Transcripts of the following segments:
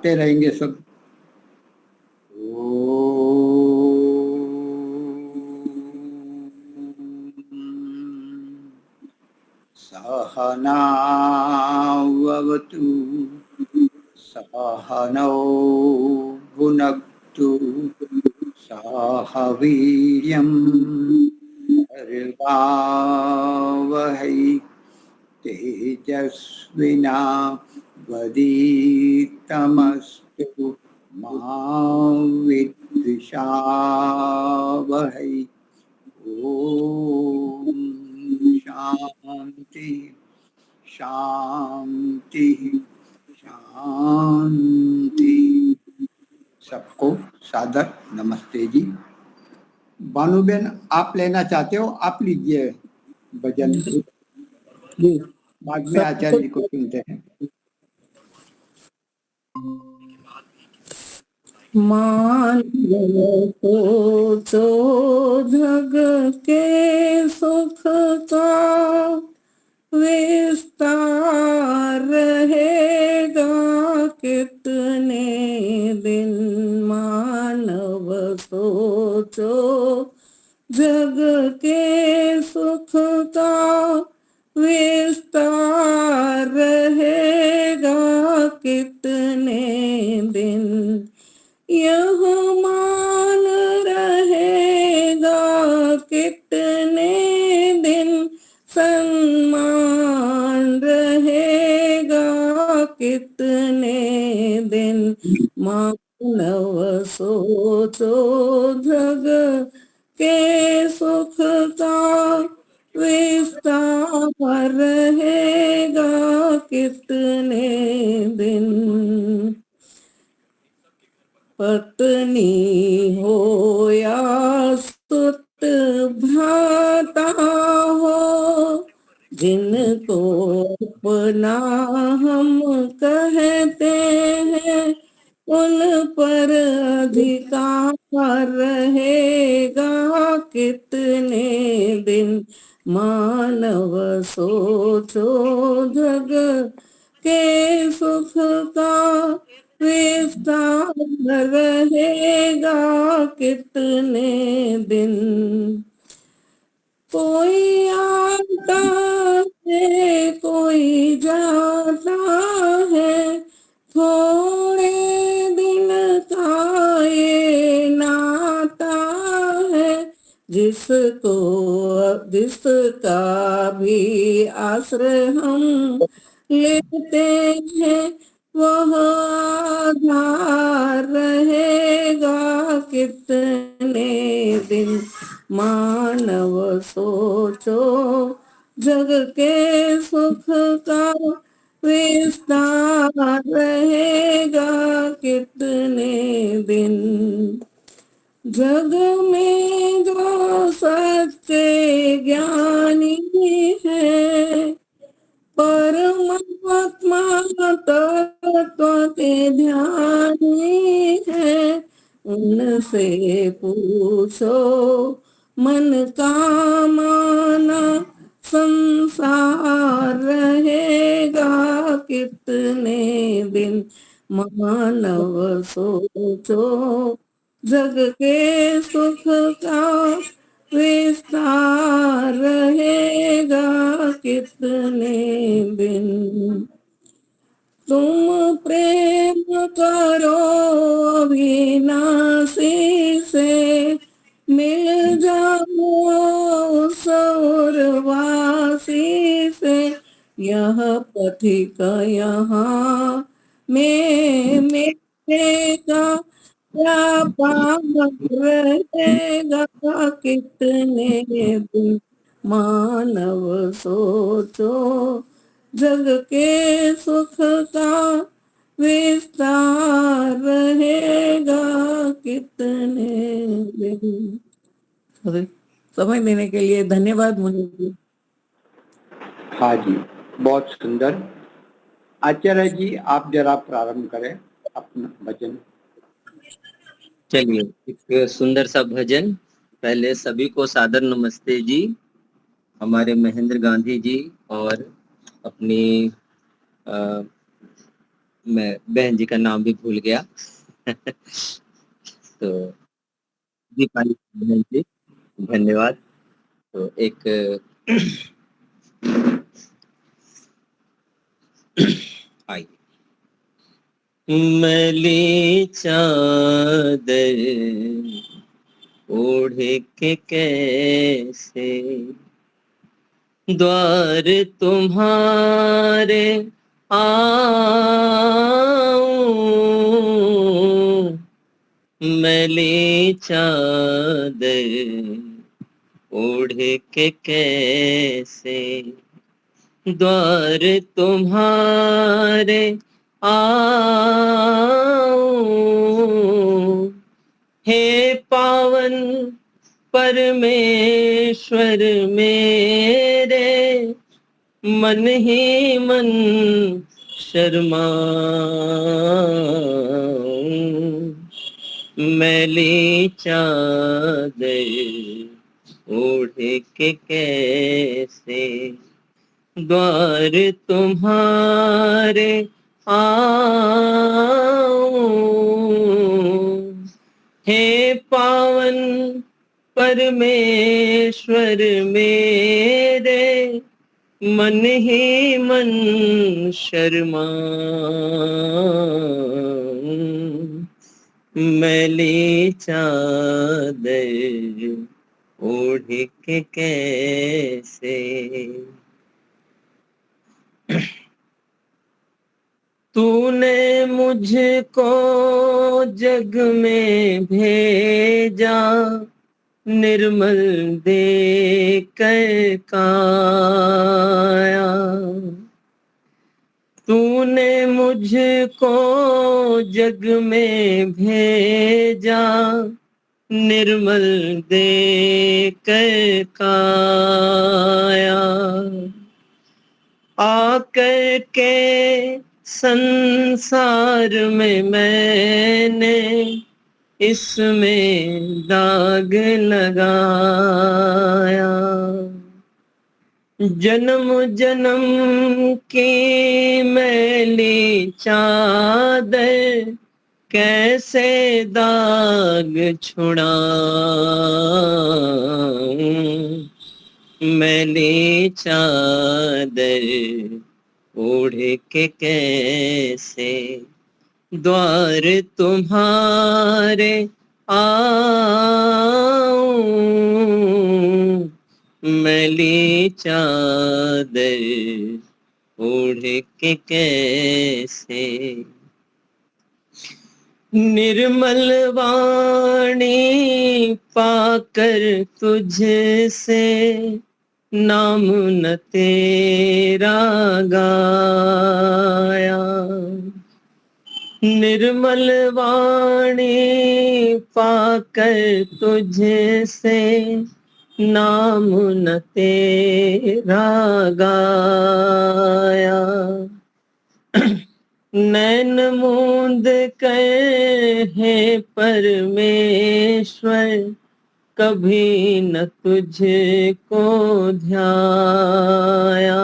गाते रहेंगे सब। सहनावतु सहनौ भुनक्तु सह वीर्यं करवावहै तेजस्विनावधीतमस्तु मा विद्विषावहै। ओम शांति शांति शांति। सबको सादर नमस्ते जी। भानुबेन, आप लेना चाहते हो? आप लीजिए भजन, बाद में आचार्य जी को सुनते हैं। मान सोचो जग के सुख का विस्तार रहेगा कितने दिन। मानव सोचो जग के सुख का विस्तार रहेगा कितने दिन। यह मान रहेगा कितने दिन। सम्मान रहेगा कितने दिन। मानव सोचो जग के सुख का विस्तार रहेगा कितने दिन। पत्नी हो या सुत भ्राता हो, जिनको अपना हम कहते हैं, उन पर अधिकार रहेगा कितने दिन। मानव सोचो जग के सुख का विस्तार रहेगा कितने दिन। कोई आता है कोई जाता है, थोड़े दिन का ये नाता है। जिसका भी आश्रय हम लेते हैं, वह आधार रहेगा कितने दिन। मानव सोचो जग के सुख का विस्तार रहेगा कितने दिन। जग में जो सच्चे ज्ञानी है, परमात्मा तत्व के ध्यानी है, उनसे पूछो मन का माना संसार रहेगा कितने दिन। मानव सोचो जग के सुख का विस्तार रहेगा कितने दिन। तुम प्रेम करो अविनाशी से, मिल जाओ स्वर्गवासी से। यह पथिक यहाँ में मिलेगा, क्या पाप रहेगा कितने दिन। मानव सोचो जग के सुख का विस्तार रहेगा कितने दिन। समय देने के लिए धन्यवाद मुझे। हाँ जी, बहुत सुंदर। आचार्य जी, आप जरा प्रारंभ करें अपना भजन। चलिए, एक सुंदर सा भजन। पहले सभी को सादर नमस्ते जी। हमारे महेंद्र गांधी जी और अपनी मैं बहन जी का नाम भी भूल गया। तो दीपाली बहन जी, धन्यवाद। तो एक आई मैली चादर ओढ़ के कैसे द्वार तुम्हारे आऊं, मैली चादर ओढ़ के कैसे द्वार तुम्हारे आऊं, हे पावन परमेश्वर मेरे, मन ही मन शर्माऊं, मैली चादर ओढ़ के कैसे द्वार तुम्हारे आऊं, हे पावन परमेश्वर मेरे, मन ही मन शर्माऊं, मैली चादर ओढ़ के कैसे तूने मुझको जग में भेजा, निर्मल दे कर काया, तूने मुझको जग में भेजा, निर्मल दे कर काया, आकर के संसार में मैंने इसमें दाग लगाया, जन्म जन्म की मैली चादर कैसे दाग छुड़ाऊं, मैली चादर ओढ़ के कैसे द्वार तुम्हारे आऊं, मैली चादर ओढ़ के कैसे निर्मल वाणी पाकर तुझसे नाम न तेरा गाया, निर्मल वाणी पाकर तुझसे नाम न तेरा गाया, नैन मूंद कर हे परमेश्वर, कभी न तुझको ध्याया,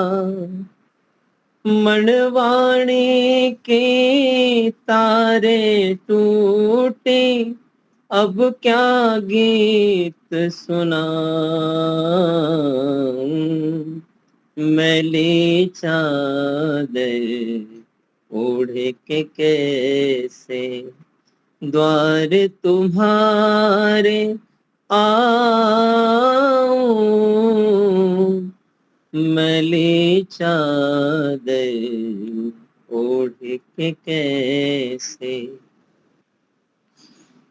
मणवाणी की तारे टूटी, अब क्या गीत सुनाऊं, मैली चादर ओढ़ के कैसे द्वार तुम्हारे आऊं, मैली चादर ओढ़ के कैसे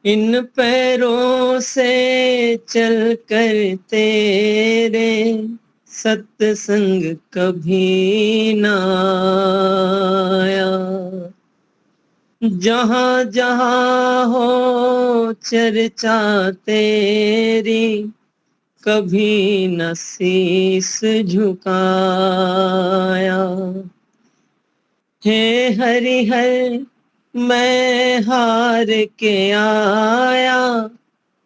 इन पैरों से चल कर तेरे सत्संग कभी ना आया, जहाँ जहाँ हो चर्चा तेरी कभी न शीस झुकाया, हे हरिहर मैं हार के आया,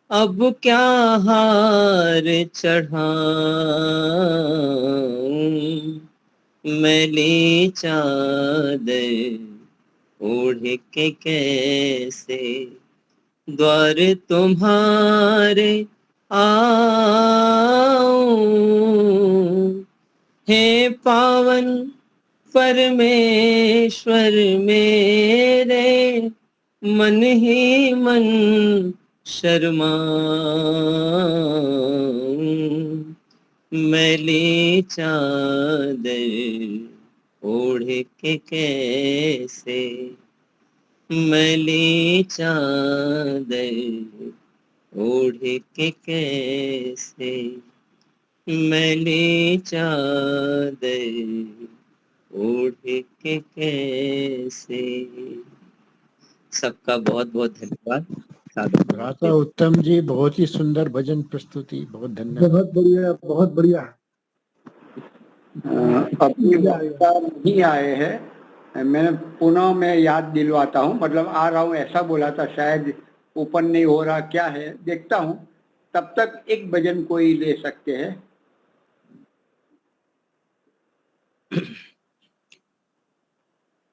अब क्या हार चढ़ाऊं, मैली चादर ओढ़ के कैसे द्वार तुम्हारे आऊं, हे पावन परमेश्वर मेरे, मन ही मन शर्माऊं, मैली चादर ओढ़ के कैसे, मैली चादर ओढ़ के कैसे, मैली चादर ओढ़ के कैसे। सबका बहुत बहुत धन्यवाद। सादर भ्राता उत्तम जी, बहुत ही सुंदर भजन प्रस्तुति, बहुत धन्यवाद। बहुत बढ़िया, बहुत बढ़िया। अभी वक्ता नहीं आए हैं, मैंने पुनः मैं याद दिलवाता हूँ, मतलब आ रहा हूँ ऐसा बोला था, शायद ओपन नहीं हो रहा, क्या है देखता हूँ। तब तक एक भजन कोई ले सकते हैं।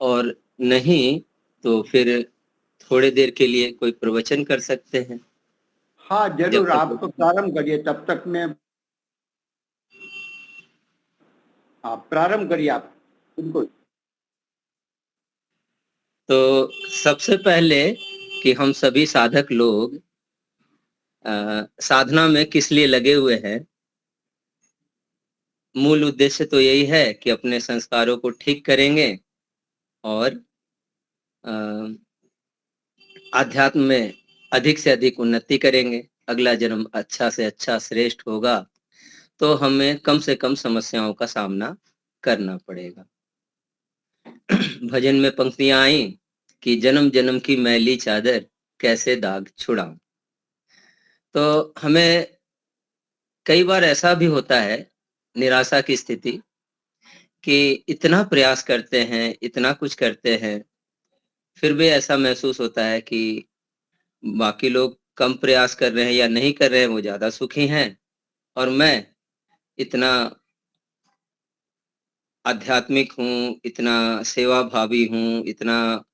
और नहीं तो फिर थोड़ी देर के लिए कोई प्रवचन कर सकते हैं। हाँ जब जरूर, तक आप तो प्रारंभ करिए, तब तक मैं, आप प्रारंभ करिए आप, बिल्कुल। तो सबसे पहले कि हम सभी साधक लोग साधना में किस लिए लगे हुए हैं। मूल उद्देश्य तो यही है कि अपने संस्कारों को ठीक करेंगे और आध्यात्म में अधिक से अधिक उन्नति करेंगे। अगला जन्म अच्छा से अच्छा श्रेष्ठ होगा तो हमें कम से कम समस्याओं का सामना करना पड़ेगा। भजन में पंक्तियां आई कि जन्म जन्म की मैली चादर कैसे दाग छुड़ाऊं। तो हमें कई बार ऐसा भी होता है, निराशा की स्थिति, कि इतना प्रयास करते हैं, इतना कुछ करते हैं, फिर भी ऐसा महसूस होता है कि बाकी लोग कम प्रयास कर रहे हैं या नहीं कर रहे हैं, वो ज्यादा सुखी हैं, और मैं इतना आध्यात्मिक हूँ, इतना सेवा भावी हूँ, इतना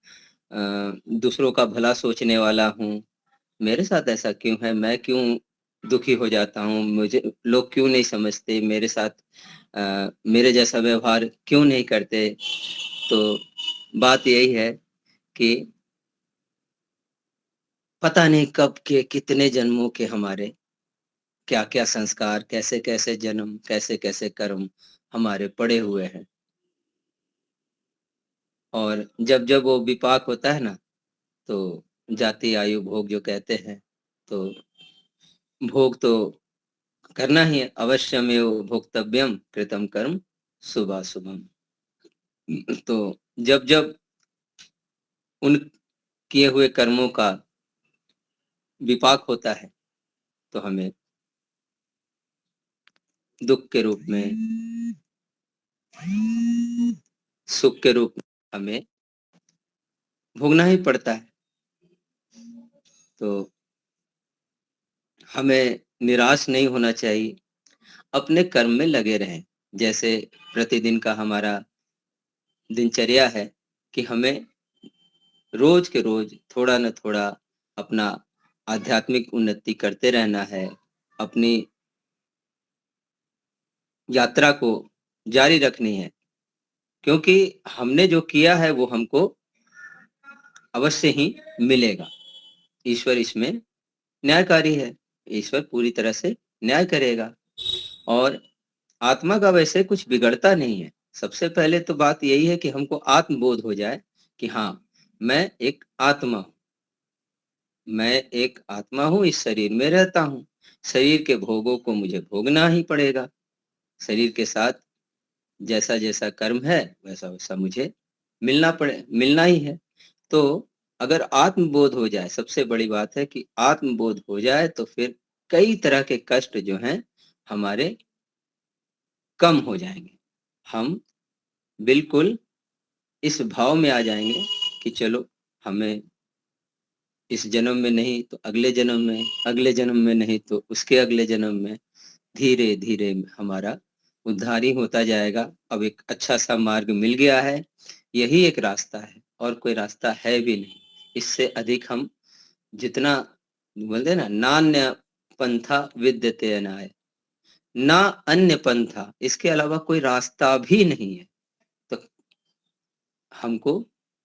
दूसरों का भला सोचने वाला हूँ, मेरे साथ ऐसा क्यों है, मैं क्यों दुखी हो जाता हूँ, मुझे लोग क्यों नहीं समझते, मेरे साथ मेरे जैसा व्यवहार क्यों नहीं करते। तो बात यही है कि पता नहीं कब के कितने जन्मों के हमारे क्या क्या संस्कार, कैसे कैसे जन्म, कैसे कैसे कर्म हमारे पड़े हुए हैं। और जब जब वो विपाक होता है ना, तो जाति आयु भोग जो कहते हैं, तो भोग तो करना ही है, अवश्यमेव भोक्तव्यम कृतम कर्म शुभाशुभम। तो जब जब उन किए हुए कर्मों का विपाक होता है तो हमें दुख के रूप में, सुख के रूप में हमें भोगना ही पड़ता है। तो हमें निराश नहीं होना चाहिए, अपने कर्म में लगे रहें। जैसे प्रतिदिन का हमारा दिनचर्या है कि हमें रोज के रोज थोड़ा न थोड़ा अपना आध्यात्मिक उन्नति करते रहना है, अपनी यात्रा को जारी रखनी है, क्योंकि हमने जो किया है वो हमको अवश्य ही मिलेगा। ईश्वर इसमें न्यायकारी है, ईश्वर पूरी तरह से न्याय करेगा। और आत्मा का वैसे कुछ बिगड़ता नहीं है। सबसे पहले तो बात यही है कि हमको आत्मबोध हो जाए कि हाँ, मैं एक आत्मा हूँ, मैं एक आत्मा हूँ, इस शरीर में रहता हूँ, शरीर के भोगों को मुझे भोगना ही पड़ेगा, शरीर के साथ जैसा जैसा कर्म है वैसा वैसा मुझे मिलना ही है। तो अगर आत्मबोध हो जाए, सबसे बड़ी बात है कि आत्मबोध हो जाए, तो फिर कई तरह के कष्ट जो हैं हमारे कम हो जाएंगे। हम बिल्कुल इस भाव में आ जाएंगे कि चलो, हमें इस जन्म में नहीं तो अगले जन्म में, अगले जन्म में नहीं तो उसके अगले जन्म में धीरे धीरे हमारा उद्धार ही होता जाएगा। अब एक अच्छा सा मार्ग मिल गया है, यही एक रास्ता है। और कोई रास्ता है भी नहीं। इससे अधिक हम जितना बोलते हैं ना, नान्य पंथा विद्यते अनाय, ना अन्य पंथा, इसके अलावा कोई रास्ता भी नहीं है। तो हमको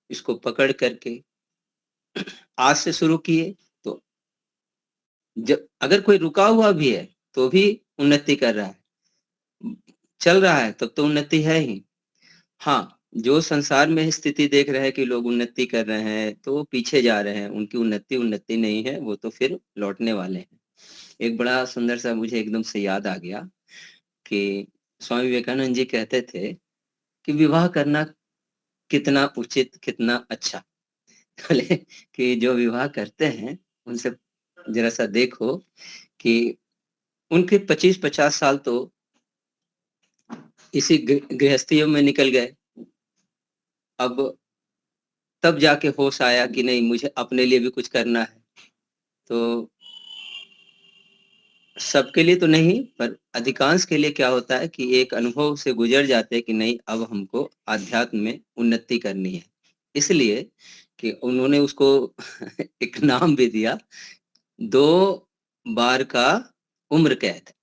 इसको पकड़ करके आज से शुरू किए तो जब अगर कोई रुका हुआ भी है तो भी उन्नति कर रहा है, चल रहा है तब तो उन्नति है ही। हाँ, जो संसार में स्थिति देख रहे हैं कि लोग उन्नति कर रहे हैं तो वो पीछे जा रहे हैं, उनकी उन्नति नहीं है, वो तो फिर लौटने वाले हैं। एक बड़ा सुंदर सा मुझे एकदम से याद आ गया कि स्वामी विवेकानंद जी कहते थे कि विवाह करना कितना उचित, कितना अच्छा। बोले कि जो विवाह करते हैं उनसे जरा सा देखो कि उनके 25-50 साल तो इसी गृहस्थियों में निकल गए। अब तब जाके होश आया कि नहीं, मुझे अपने लिए भी कुछ करना है। तो सबके लिए तो नहीं, पर अधिकांश के लिए क्या होता है कि एक अनुभव से गुजर जाते हैं कि नहीं, अब हमको आध्यात्म में उन्नति करनी है। इसलिए कि उन्होंने उसको एक नाम भी दिया, 2 बार का उम्र कैद।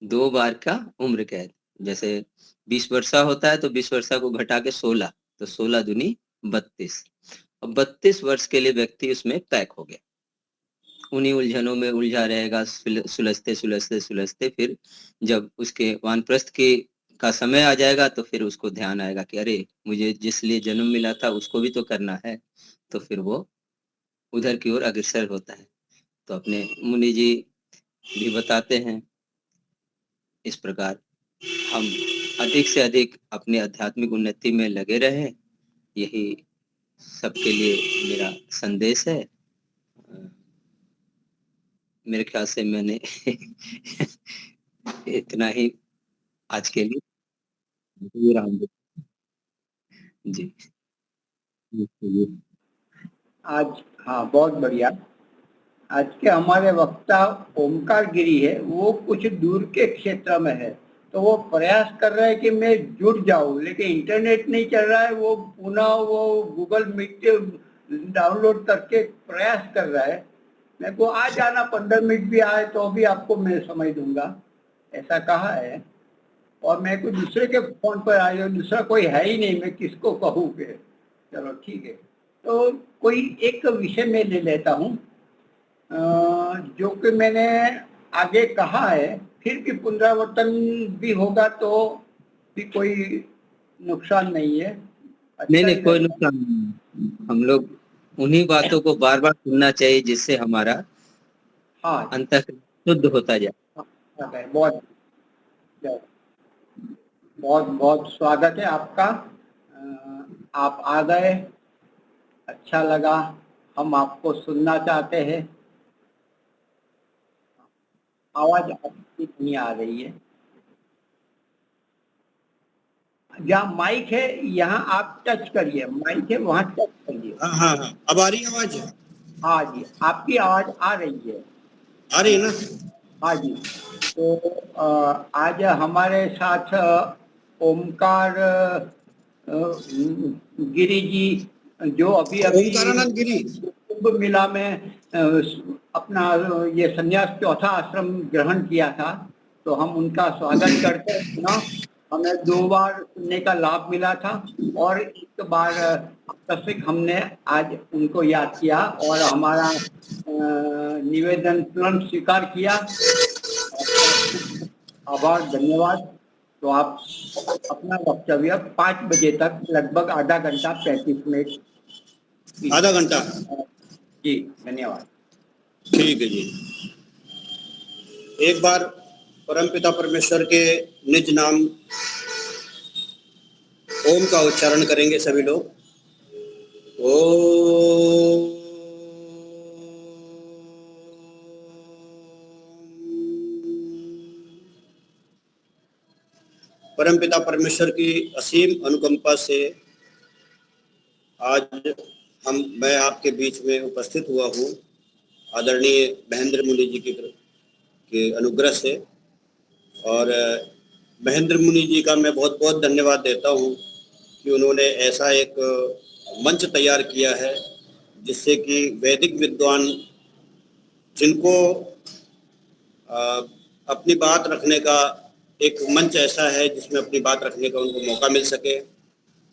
2 बार का उम्र कैद। जैसे 20 वर्षा होता है तो 20 वर्षा को घटा के 16, तो 16 दूनी 32। अब 32 वर्ष के लिए व्यक्ति उसमें पैक हो गया, उन्हीं उलझनों में उलझा रहेगा, सुलझते फिर जब उसके वानप्रस्थ के का समय आ जाएगा तो फिर उसको ध्यान आएगा कि अरे, मुझे जिस लिए जन्म मिला था उसको भी तो करना है। तो फिर वो उधर की ओर अग्रसर होता है। तो अपने मुनि जी भी बताते हैं इस प्रकार हम अधिक से अधिक अपनी आध्यात्मिक उन्नति में लगे रहें, यही सबके लिए मेरा संदेश है। मेरे ख्याल से मैंने इतना ही आज के लिए। राम जी। आज हाँ, बहुत बढ़िया। आज के हमारे वक्ता ओमकार गिरी है, वो कुछ दूर के क्षेत्र में है, तो वो प्रयास कर रहा है कि मैं जुड़ जाऊं, लेकिन इंटरनेट नहीं चल रहा है। वो पुनः वो गूगल मीट डाउनलोड करके प्रयास कर रहा है। मेरे को आ जाना, 15 मिनट भी आए तो भी आपको मैं समझ दूंगा, ऐसा कहा है। और मैं कोई दूसरे के फोन पर आया, दूसरा कोई है ही नहीं, मैं किसको कहूँ कि चलो ठीक है। तो कोई एक विषय में ले लेता हूँ जो कि मैंने आगे कहा है, फिर भी पुनरावर्तन भी होगा तो भी कोई नुकसान नहीं है। नहीं अच्छा नहीं, ही कोई लगेगा। नुकसान नहीं। हम लोग उन्हीं बातों को बार बार सुनना चाहिए जिससे हमारा हाँ जी, अंतःकरण शुद्ध होता जाए। हाँ, बहुत बहुत बहुत स्वागत है आपका। आप आ गए, अच्छा लगा। हम आपको सुनना चाहते हैं। आवाज आपकी नहीं आ रही है। जहाँ माइक है यहाँ आप टच करिए, माइक है वहाँ टच करिए। हाँ हाँ हाँ, अब आ रही है आवाज? हाँ जी, आपकी आवाज आ रही है। आ रही है ना? हाँ जी। तो आज हमारे साथ ओमकार गिरी जी, जो अभी अभी ओमकारानंद गिरी। कुंभ मेला में अपना ये संन्यास चौथा आश्रम ग्रहण किया था, तो हम उनका स्वागत करते हैं ना। हमें 2 बार सुनने का लाभ मिला था और एक बार आकस्मिक हमने आज उनको याद किया और हमारा निवेदन तुरंत स्वीकार किया। आभार, धन्यवाद। तो आप अपना वक्तव्य 5 बजे तक लगभग आधा घंटा 35 मिनट। आधा घंटा? जी धन्यवाद। ठीक है जी। एक बार परमपिता परमेश्वर के निज नाम ओम का उच्चारण करेंगे सभी लोग। ओम। परमपिता परमेश्वर की असीम अनुकंपा से आज मैं आपके बीच में उपस्थित हुआ हूँ, आदरणीय महेंद्र मुनि जी के अनुग्रह से। और महेंद्र मुनि जी का मैं बहुत बहुत धन्यवाद देता हूँ कि उन्होंने ऐसा एक मंच तैयार किया है जिससे कि वैदिक विद्वान जिनको अपनी बात रखने का एक मंच ऐसा है जिसमें अपनी बात रखने का उनको मौका मिल सके,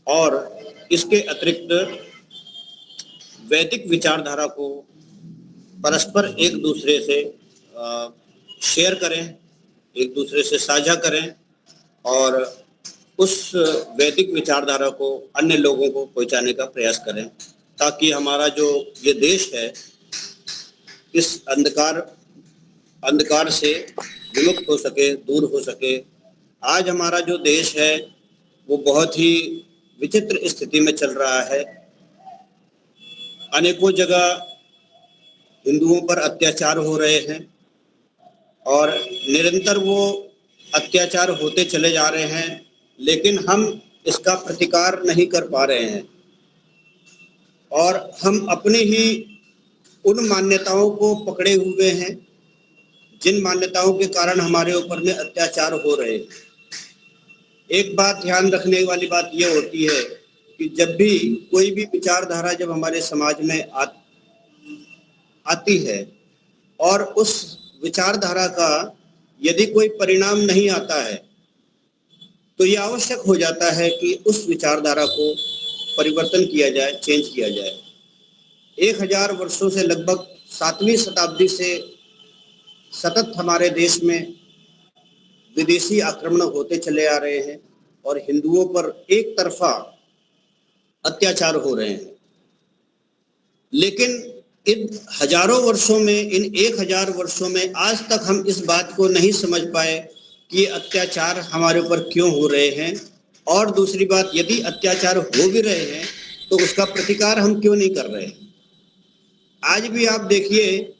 और इसके अतिरिक्त वैदिक विचारधारा को परस्पर एक दूसरे से शेयर करें, एक दूसरे से साझा करें और उस वैदिक विचारधारा को अन्य लोगों को पहुंचाने का प्रयास करें, ताकि हमारा जो ये देश है इस अंधकार से विमुक्त हो सके, दूर हो सके। आज हमारा जो देश है वो बहुत ही विचित्र स्थिति में चल रहा है। अनेकों जगह हिंदुओं पर अत्याचार हो रहे हैं और निरंतर वो अत्याचार होते चले जा रहे हैं, लेकिन हम इसका प्रतिकार नहीं कर पा रहे हैं और हम अपनी ही उन मान्यताओं को पकड़े हुए हैं जिन मान्यताओं के कारण हमारे ऊपर में अत्याचार हो रहे हैं। एक बात ध्यान रखने वाली बात यह होती है कि जब भी कोई भी विचारधारा जब हमारे समाज में आती है और उस विचारधारा का यदि कोई परिणाम नहीं आता है तो ये आवश्यक हो जाता है कि उस विचारधारा को परिवर्तन किया जाए, चेंज किया जाए। 1000 वर्षों से लगभग 7वीं शताब्दी से सतत हमारे देश में विदेशी आक्रमण होते चले आ रहे हैं और हिंदुओं पर एक तरफा अत्याचार हो रहे हैं। लेकिन इन हजारों वर्षों में, इन 1000 वर्षों में आज तक हम इस बात को नहीं समझ पाए कि अत्याचार हमारे ऊपर क्यों हो रहे हैं, और दूसरी बात, यदि अत्याचार हो भी रहे हैं तो उसका प्रतिकार हम क्यों नहीं कर रहे हैं। आज भी आप देखिए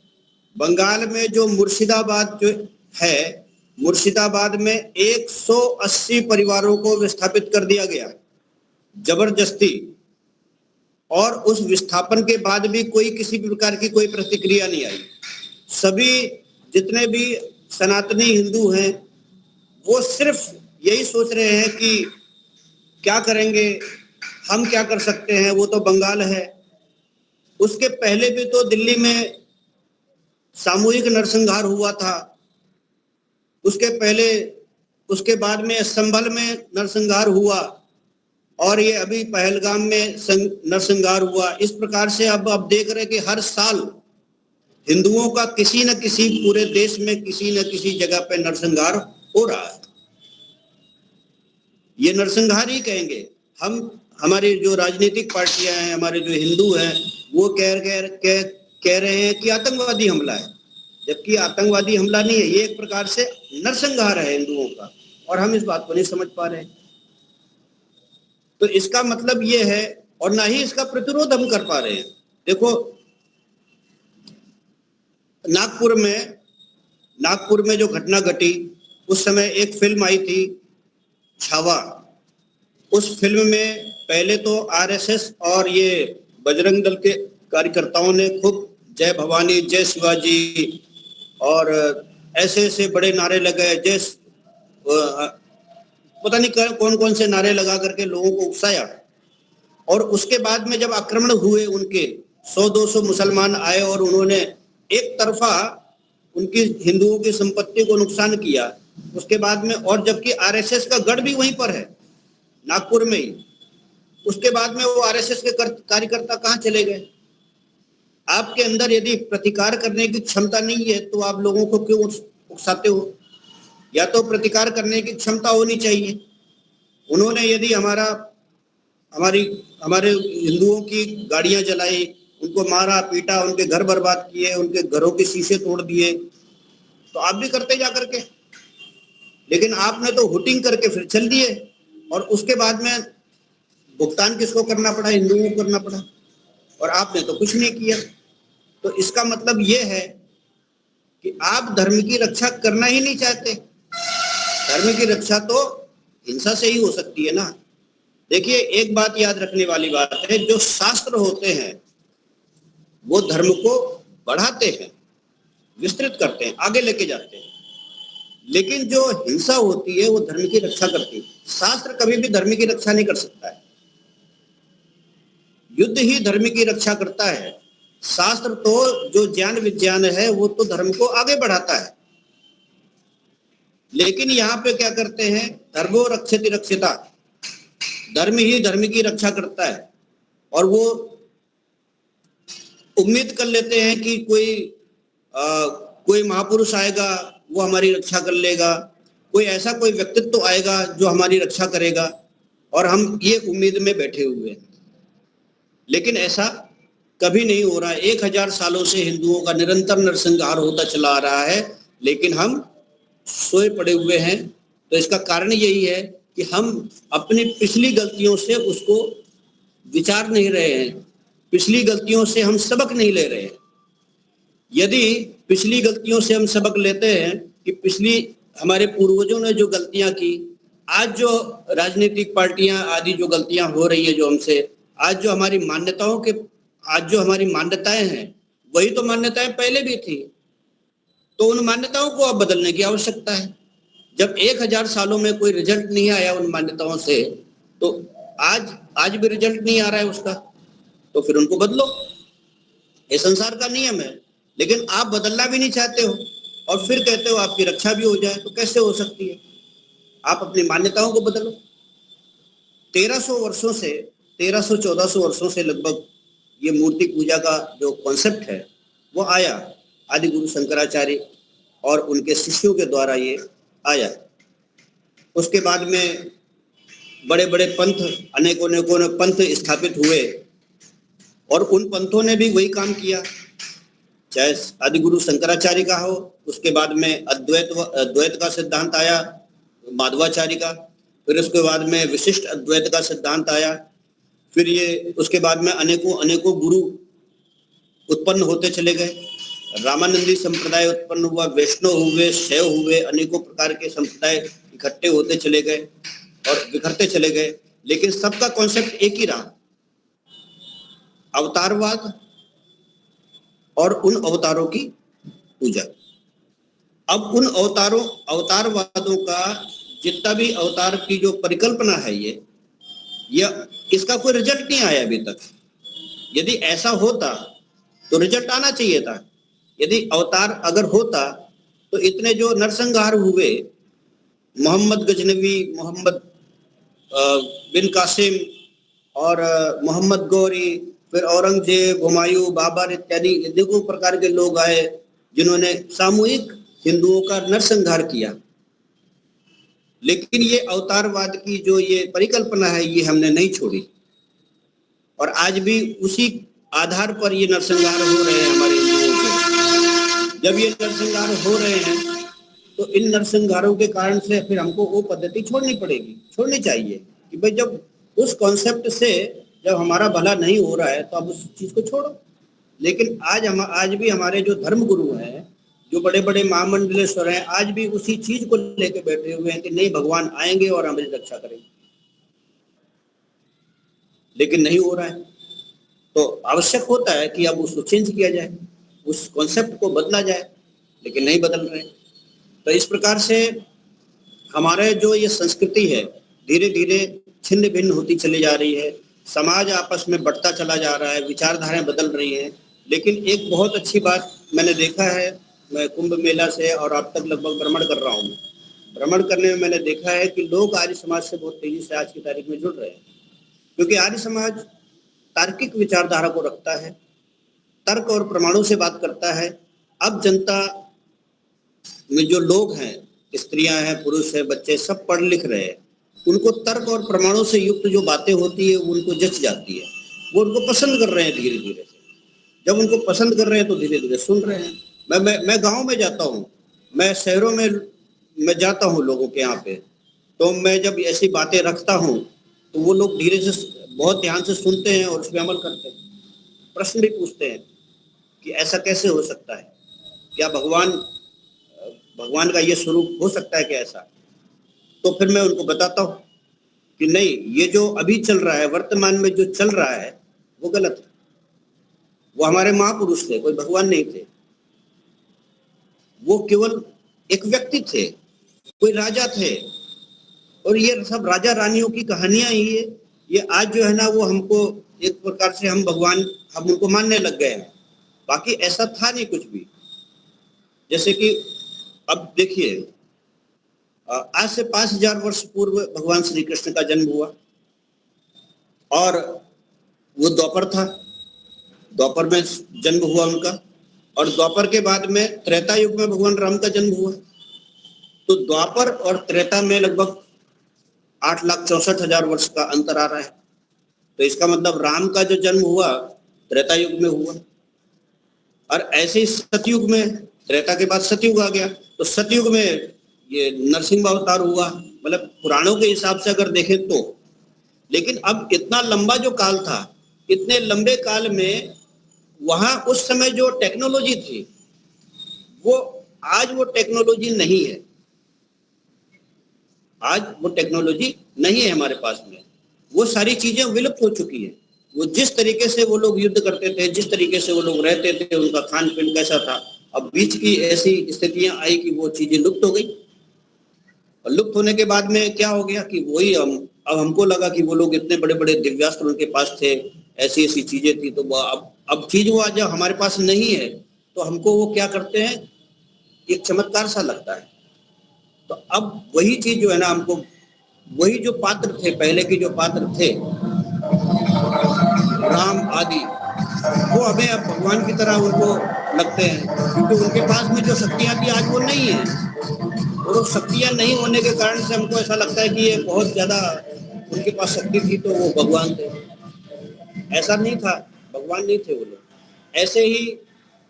बंगाल में जो मुर्शिदाबाद जो है, मुर्शिदाबाद में 180 परिवारों को विस्थापित कर दिया गया जबरदस्ती, और उस विस्थापन के बाद भी कोई किसी प्रकार की कोई प्रतिक्रिया नहीं आई। सभी जितने भी सनातनी हिंदू हैं वो सिर्फ यही सोच रहे हैं कि क्या करेंगे, हम क्या कर सकते हैं, वो तो बंगाल है। उसके पहले भी तो दिल्ली में सामूहिक नरसंहार हुआ था, उसके पहले, उसके बाद में संभल में नरसंहार हुआ और ये अभी पहलगाम में नरसंहार हुआ। इस प्रकार से अब देख रहे हैं कि हर साल हिंदुओं का किसी न किसी, पूरे देश में किसी न किसी जगह पे नरसंहार हो रहा है। ये नरसंहार ही कहेंगे हम। हमारी जो राजनीतिक पार्टियां हैं, हमारे जो हिंदू हैं, वो कह रहे हैं कि आतंकवादी हमला है, जबकि आतंकवादी हमला नहीं है, ये एक प्रकार से नरसंहार है हिंदुओं का, और हम इस बात को नहीं समझ पा रहे। तो इसका मतलब ये है, और ना ही इसका प्रतिरोध हम कर पा रहे हैं। देखो नागपुर में जो घटना घटी, उस समय एक फिल्म आई थी छावा। उस फिल्म में पहले तो आरएसएस और ये बजरंग दल के कार्यकर्ताओं ने खूब जय भवानी, जय शिवाजी और ऐसे ऐसे बड़े नारे लगाए, जय पता नहीं कौन कौन से नारे लगा करके लोगों को उकसाया। और उसके बाद में जब आक्रमण हुए, उनके 100-200 मुसलमान आए और उन्होंने एक तरफा उनकी हिंदुओं की संपत्ति को नुकसान किया। उसके बाद में, और जबकि आरएसएस का गढ़ भी वहीं पर है, नागपुर में ही, उसके बाद में वो आरएसएस के कार्यकर्ता कहाँ चले गए। आपके अंदर यदि प्रतिकार करने की क्षमता नहीं है तो आप लोगों को क्यों उकसाते हो? या तो प्रतिकार करने की क्षमता होनी चाहिए। उन्होंने यदि हमारे हिंदुओं की गाड़ियां जलाई, उनको मारा पीटा, उनके घर बर्बाद किए, उनके घरों के शीशे तोड़ दिए, तो आप भी करते जा करके। लेकिन आपने तो हुटिंग करके फिर चल दिए, और उसके बाद में भुगतान किसको करना पड़ा? हिंदुओं को करना पड़ा, और आपने तो कुछ नहीं किया। तो इसका मतलब ये है कि आप धर्म की रक्षा करना ही नहीं चाहते। धर्म की रक्षा तो हिंसा से ही हो सकती है ना। देखिए, एक बात याद रखने वाली बात है, जो शास्त्र होते हैं वो धर्म को बढ़ाते हैं, विस्तृत करते हैं, आगे लेके जाते हैं, लेकिन जो हिंसा होती है वो धर्म की रक्षा करती है। शास्त्र कभी भी धर्म की रक्षा नहीं कर सकता है। युद्ध ही धर्म की रक्षा करता है। शास्त्र तो जो ज्ञान विज्ञान है वो तो धर्म को आगे बढ़ाता है, लेकिन यहाँ पे क्या करते हैं, धर्मो रक्षति रक्षिता, धर्म ही धर्म की रक्षा करता है। और वो उम्मीद कर लेते हैं कि कोई महापुरुष आएगा वो हमारी रक्षा कर लेगा, कोई ऐसा कोई व्यक्तित्व आएगा जो हमारी रक्षा करेगा, और हम ये उम्मीद में बैठे हुए हैं। लेकिन ऐसा कभी नहीं हो रहा। 1000 सालों से हिंदुओं का निरंतर नरसंहार होता चला आ रहा है, लेकिन हम सोए पड़े हुए हैं। तो इसका कारण यही है कि हम अपनी पिछली गलतियों से उसको विचार नहीं रहे हैं, पिछली गलतियों से हम सबक नहीं ले रहे हैं। यदि पिछली गलतियों से हम सबक लेते हैं कि पिछली हमारे पूर्वजों ने जो गलतियां की, आज जो राजनीतिक पार्टियां आदि जो गलतियां हो रही है जो हमसे, आज जो हमारी मान्यताएं हैं वही तो मान्यताएं पहले भी थी। तो उन मान्यताओं को अब बदलने की आवश्यकता है। जब 1000 सालों में कोई रिजल्ट नहीं आया उन मान्यताओं से, तो आज भी रिजल्ट नहीं आ रहा है उसका, तो फिर उनको बदलो। ये संसार का नियम है। लेकिन आप बदलना भी नहीं चाहते हो और फिर कहते हो आपकी रक्षा भी हो जाए, तो कैसे हो सकती है? आप अपनी मान्यताओं को बदलो। 1300-1400 वर्षों से लगभग ये मूर्ति पूजा का जो कॉन्सेप्ट है वो आया, आदि गुरु शंकराचार्य और उनके शिष्यों के द्वारा ये आया। उसके बाद में बड़े बड़े पंथ, अनेकों पंथ स्थापित हुए और उन पंथों ने भी वही काम किया, चाहे आदि गुरु शंकराचार्य का हो, उसके बाद में अद्वैत का सिद्धांत आया माधवाचार्य का, फिर उसके बाद में विशिष्ट अद्वैत का सिद्धांत आया, फिर ये उसके बाद में अनेकों गुरु उत्पन्न होते चले गए। रामानंदी संप्रदाय उत्पन्न हुआ, वैष्णव हुए, शैव हुए, अनेकों प्रकार के संप्रदाय इकट्ठे होते चले गए और बिखरते चले गए, लेकिन सबका कॉन्सेप्ट एक ही रहा, अवतारवाद और उन अवतारों की पूजा। अब उन अवतारवादों का जितना भी अवतार की जो परिकल्पना है इसका कोई रिजल्ट नहीं आया अभी तक। यदि ऐसा होता तो रिजल्ट आना चाहिए था। यदि अवतार अगर होता तो इतने जो नरसंहार हुए, मोहम्मद गजनवी, मोहम्मद बिन कासिम और मोहम्मद गौरी, फिर औरंगजेब, हुमायूं, बाबर इत्यादि अनेकों प्रकार के लोग आए जिन्होंने सामूहिक हिंदुओं का नरसंहार किया। लेकिन ये अवतारवाद की जो ये परिकल्पना है ये हमने नहीं छोड़ी और आज भी उसी आधार पर ये नरसंहार हो रहे हैं हमारे हिंदुओं के। जब ये नरसंहार हो रहे हैं तो इन नरसंहारों के कारण से फिर हमको वो पद्धति छोड़नी चाहिए कि भाई जब उस कॉन्सेप्ट से जब हमारा भला नहीं हो रहा है तो अब उस चीज को छोड़ो। लेकिन आज भी हमारे जो धर्म गुरु हैं, जो बड़े बड़े महामंडलेश्वर हैं, आज भी उसी चीज को लेकर बैठे हुए हैं कि नहीं भगवान आएंगे और हमारी रक्षा करेंगे, लेकिन नहीं हो रहा है। तो आवश्यक होता है कि अब उसको चेंज किया जाए, उस कॉन्सेप्ट को बदला जाए, लेकिन नहीं बदल रहे। तो इस प्रकार से हमारे जो ये संस्कृति है धीरे धीरे छिन्न भिन्न होती चली जा रही है, समाज आपस में बढ़ता चला जा रहा है, विचारधाराएं बदल रही हैं। लेकिन एक बहुत अच्छी बात मैंने देखा है, मैं कुंभ मेला से और अब तक लगभग भ्रमण कर रहा हूँ। भ्रमण करने में मैंने देखा है कि लोग आर्य समाज से बहुत तेजी से आज की तारीख में जुड़ रहे हैं, क्योंकि आर्य समाज तार्किक विचारधारा को रखता है, तर्क और प्रमाणों से बात करता है। अब जनता में जो लोग हैं, स्त्रियां हैं, पुरुष हैं, बच्चे, सब पढ़ लिख रहे हैं, उनको तर्क और प्रमाणों से युक्त जो बातें होती है वो उनको जच जाती है, वो उनको पसंद कर रहे हैं धीरे धीरे से। जब उनको पसंद कर रहे हैं तो धीरे धीरे सुन रहे हैं। मैं गांव में जाता हूँ, मैं शहरों में मैं जाता हूँ लोगों के यहाँ पे, तो मैं जब ऐसी बातें रखता हूँ तो वो लोग धीरे से बहुत ध्यान से सुनते हैं और उस पर अमल करते हैं। प्रश्न भी पूछते हैं कि ऐसा कैसे हो सकता है, क्या भगवान का ये स्वरूप हो सकता है क्या ऐसा? तो फिर मैं उनको बताता हूँ कि नहीं, ये जो अभी चल रहा है, वर्तमान में जो चल रहा है वो गलत है। वो हमारे महापुरुष थे, कोई भगवान नहीं थे, वो केवल एक व्यक्ति थे, कोई राजा थे, और ये सब राजा रानियों की कहानियां ही है, ये आज जो है ना वो हमको एक प्रकार से हम उनको मानने लग गए हैं, बाकी ऐसा था नहीं कुछ भी। जैसे कि अब देखिए, आज से 5000 वर्ष पूर्व भगवान श्री कृष्ण का जन्म हुआ और वो द्वापर था, द्वापर में जन्म हुआ उनका, और द्वापर के बाद में त्रेता युग में भगवान राम का जन्म हुआ। तो द्वापर और त्रेता में लगभग 8,64,000 वर्ष का अंतर आ रहा है। तो इसका मतलब राम का जो जन्म हुआ त्रेता युग में हुआ, और ऐसे ही सतयुग में, त्रेता के बाद सतयुग आ गया, तो सतयुग में ये नरसिंह अवतार हुआ, मतलब पुराणों के हिसाब से अगर देखें तो। लेकिन अब इतना लंबा जो काल था, इतने लंबे काल में वहां उस समय जो टेक्नोलॉजी थी वो आज वो टेक्नोलॉजी नहीं है। आज वो टेक्नोलॉजी नहीं है हमारे पास में, वो सारी चीजें विलुप्त हो चुकी है। वो जिस तरीके से वो लोग युद्ध करते थे, जिस तरीके से वो लोग रहते थे, उनका खान पीन कैसा था, अब बीच की ऐसी स्थितियां आई कि वो चीजें लुप्त हो गई। और लुप्त होने के बाद में क्या हो गया कि वही अब हमको लगा कि वो लोग इतने बड़े बड़े दिव्यास्त्र उनके पास थे, ऐसी ऐसी चीजें थी, तो वो अब चीज वो आज हमारे पास नहीं है, तो हमको वो क्या करते हैं, एक चमत्कार सा लगता है। तो अब वही चीज जो है ना, हमको वही जो पात्र थे, पहले के जो पात्र थे राम आदि, वो हमें अब भगवान की तरह उनको लगते हैं, क्योंकि उनके पास में जो शक्तियां थी आज वो नहीं है। और वो शक्तियां नहीं होने के कारण से हमको ऐसा लगता है कि ये बहुत ज्यादा उनके पास शक्ति थी तो वो भगवान थे। ऐसा नहीं था, भगवान नहीं थे वो लोग। ऐसे ही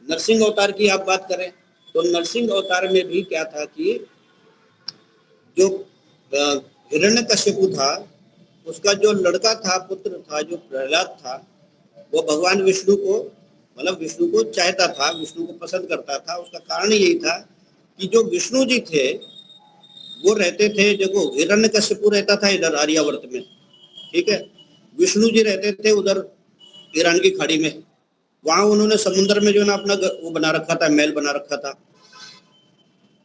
नरसिंह अवतार की आप बात करें तो नरसिंह अवतार में भी क्या था कि जो हिरण्यकश्यपु था, उसका जो लड़का था, पुत्र था, जो प्रहलाद था, वो भगवान विष्णु को, मतलब विष्णु को चाहता था, विष्णु को पसंद करता था। उसका कारण यही था कि जो विष्णु जी थे वो रहते थे, देखो हिरण्यकश्यपु रहता था इधर आर्यावर्त में, ठीक है, विष्णु जी रहते थे उधर ईरान की खाड़ी में। वहां उन्होंने समुद्र में जो ना अपना वो बना रखा था, महल बना रखा था,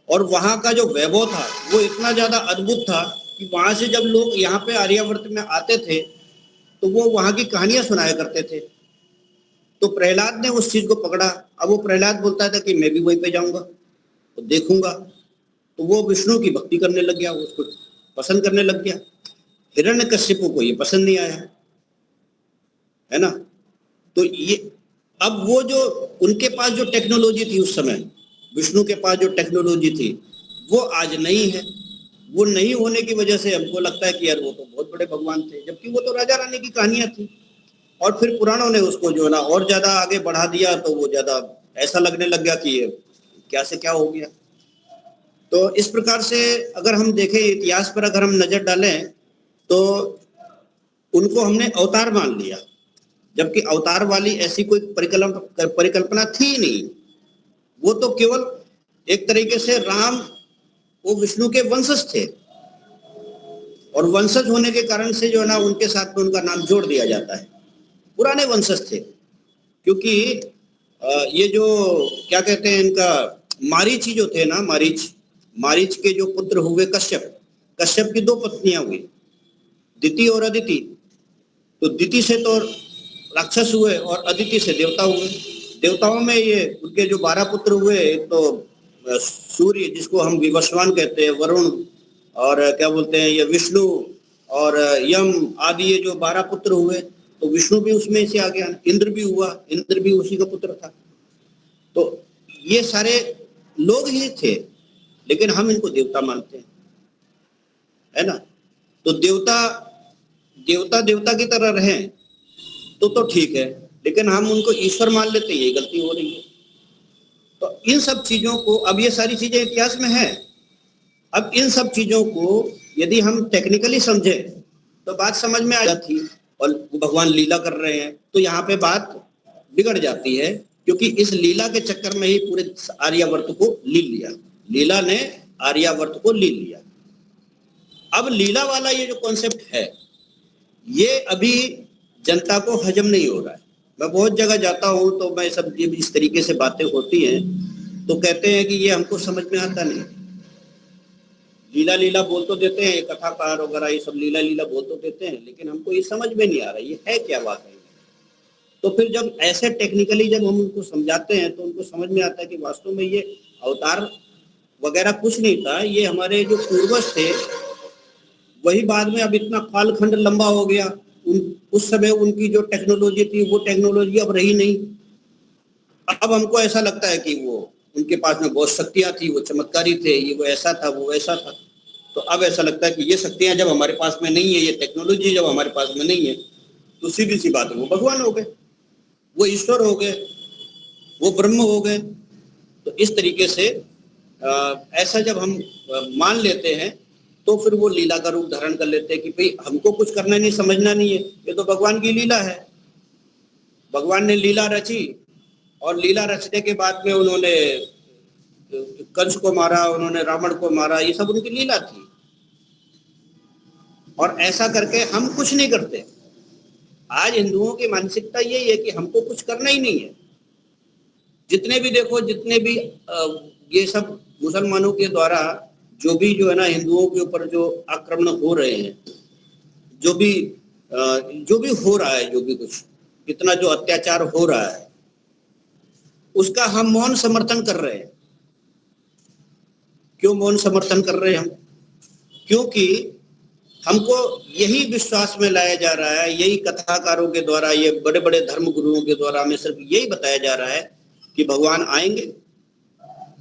और वहां का जो वैभव था वो इतना ज्यादा अद्भुत था कि वहां से जब लोग यहाँ पे आर्यावर्त में आते थे तो वो वहां की कहानियां सुनाया करते थे। तो प्रहलाद ने उस चीज को पकड़ा। अब वो प्रहलाद बोलता था कि मैं भी वहीं पे जाऊंगा तो देखूंगा, तो वो विष्णु की भक्ति करने लग गया, उसको पसंद करने लग गया। हिरण्यकश्यपु को ये पसंद नहीं आया, है ना। तो ये अब वो जो उनके पास जो टेक्नोलॉजी थी उस समय, विष्णु के पास जो टेक्नोलॉजी थी वो आज नहीं है। वो नहीं होने की वजह से हमको लगता है कि यार वो तो बहुत बड़े भगवान थे, जबकि वो तो राजा रानी की कहानियां थी। और फिर पुराणों ने उसको जो है ना और ज्यादा आगे बढ़ा दिया, तो वो ज्यादा ऐसा लगने लग गया कि ये क्या से क्या हो गया। तो इस प्रकार से अगर हम देखें, इतिहास पर अगर हम नजर डालें तो उनको हमने अवतार मान लिया, जबकि अवतार वाली ऐसी कोई परिकल्पना थी नहीं। वो तो केवल एक तरीके से राम वो विष्णु के वंशज थे, और वंशज होने के कारण से जो है ना उनके साथ में उनका नाम जोड़ दिया जाता है, पुराने वंशज थे। क्योंकि ये जो क्या कहते हैं इनका, मारीच जो थे ना, मारीच के जो पुत्र हुए कश्यप की 2 पत्नियां हुई, दिति और अदिति। तो दिति से तो राक्षस हुए और अदिति से देवता हुए। देवताओं में ये उनके जो 12 पुत्र हुए, तो सूर्य जिसको हम विवस्वान कहते हैं, वरुण, और क्या बोलते हैं ये विष्णु और यम आदि, ये जो 12 पुत्र हुए, तो विष्णु भी उसमें से आ गया। इंद्र भी हुआ, इंद्र भी उसी का पुत्र था। तो ये सारे लोग ही थे, लेकिन हम इनको देवता मानते हैं, है ना। तो देवता की तरह रहें तो ठीक है, लेकिन हम उनको ईश्वर मान लेते हैं, ये गलती हो रही है। तो इन सब चीजों को, अब ये सारी चीजें इतिहास में है, अब इन सब चीजों को यदि हम टेक्निकली समझे तो बात समझ में आ जाती है। और भगवान लीला कर रहे हैं तो यहाँ पे बात बिगड़ जाती है, क्योंकि इस लीला के चक्कर में ही पूरे आर्यावर्त को ली लिया, लीला ने आर्यावर्त को ली लिया। अब लीला वाला ये जो कॉन्सेप्ट है, ये अभी जनता को हजम नहीं हो रहा है। मैं बहुत जगह जाता हूँ तो मैं सब इस तरीके से बातें होती हैं तो कहते हैं कि ये हमको समझ में आता नहीं। लीला लीला बोल तो देते हैं, कथाकार वगैरह ये सब लीला लीला बोल तो देते हैं, लेकिन हमको ये समझ में नहीं आ रहा ये है क्या वाकई में। तो फिर जब ऐसे टेक्निकली जब हम उनको समझाते हैं तो उनको समझ में आता है कि वास्तव में ये अवतार वगैरह कुछ नहीं था, ये हमारे जो पूर्वज थे वही बाद में अब इतना कालखंड लंबा हो गया, उस समय उनकी जो टेक्नोलॉजी थी वो टेक्नोलॉजी अब रही नहीं। अब हमको ऐसा लगता है कि वो उनके पास में बहुत शक्तियां थी, वो चमत्कारी थे, ये वो ऐसा था वो वैसा था। तो अब ऐसा लगता है कि ये शक्तियां जब हमारे पास में नहीं है, ये टेक्नोलॉजी जब हमारे पास में नहीं है, तो सीधी सी बात है वो भगवान हो गए, वो ईश्वर हो गए, वो ब्रह्म हो गए। तो इस तरीके से ऐसा जब हम मान लेते हैं तो फिर वो लीला का रूप धारण कर लेते हैं कि भाई हमको कुछ करना नहीं, समझना नहीं है, ये तो भगवान की लीला है। भगवान ने लीला रची और लीला रचने के बाद में उन्होंने कंस को मारा, उन्होंने रावण को मारा, ये सब उनकी लीला थी। और ऐसा करके हम कुछ नहीं करते। आज हिंदुओं की मानसिकता यही है कि हमको कुछ करना ही नहीं है। जितने भी देखो, जितने भी ये सब मुसलमानों के द्वारा जो भी जो है ना हिंदुओं के ऊपर जो आक्रमण हो रहे हैं, जो भी हो रहा है, जो भी कुछ इतना जो अत्याचार हो रहा है, उसका हम मौन समर्थन कर रहे हैं। क्यों मौन समर्थन कर रहे हैं हम? क्योंकि हमको यही विश्वास में लाया जा रहा है, यही कथाकारों के द्वारा, ये बड़े बड़े धर्म गुरुओं के द्वारा हमें सिर्फ यही बताया जा रहा है कि भगवान आएंगे,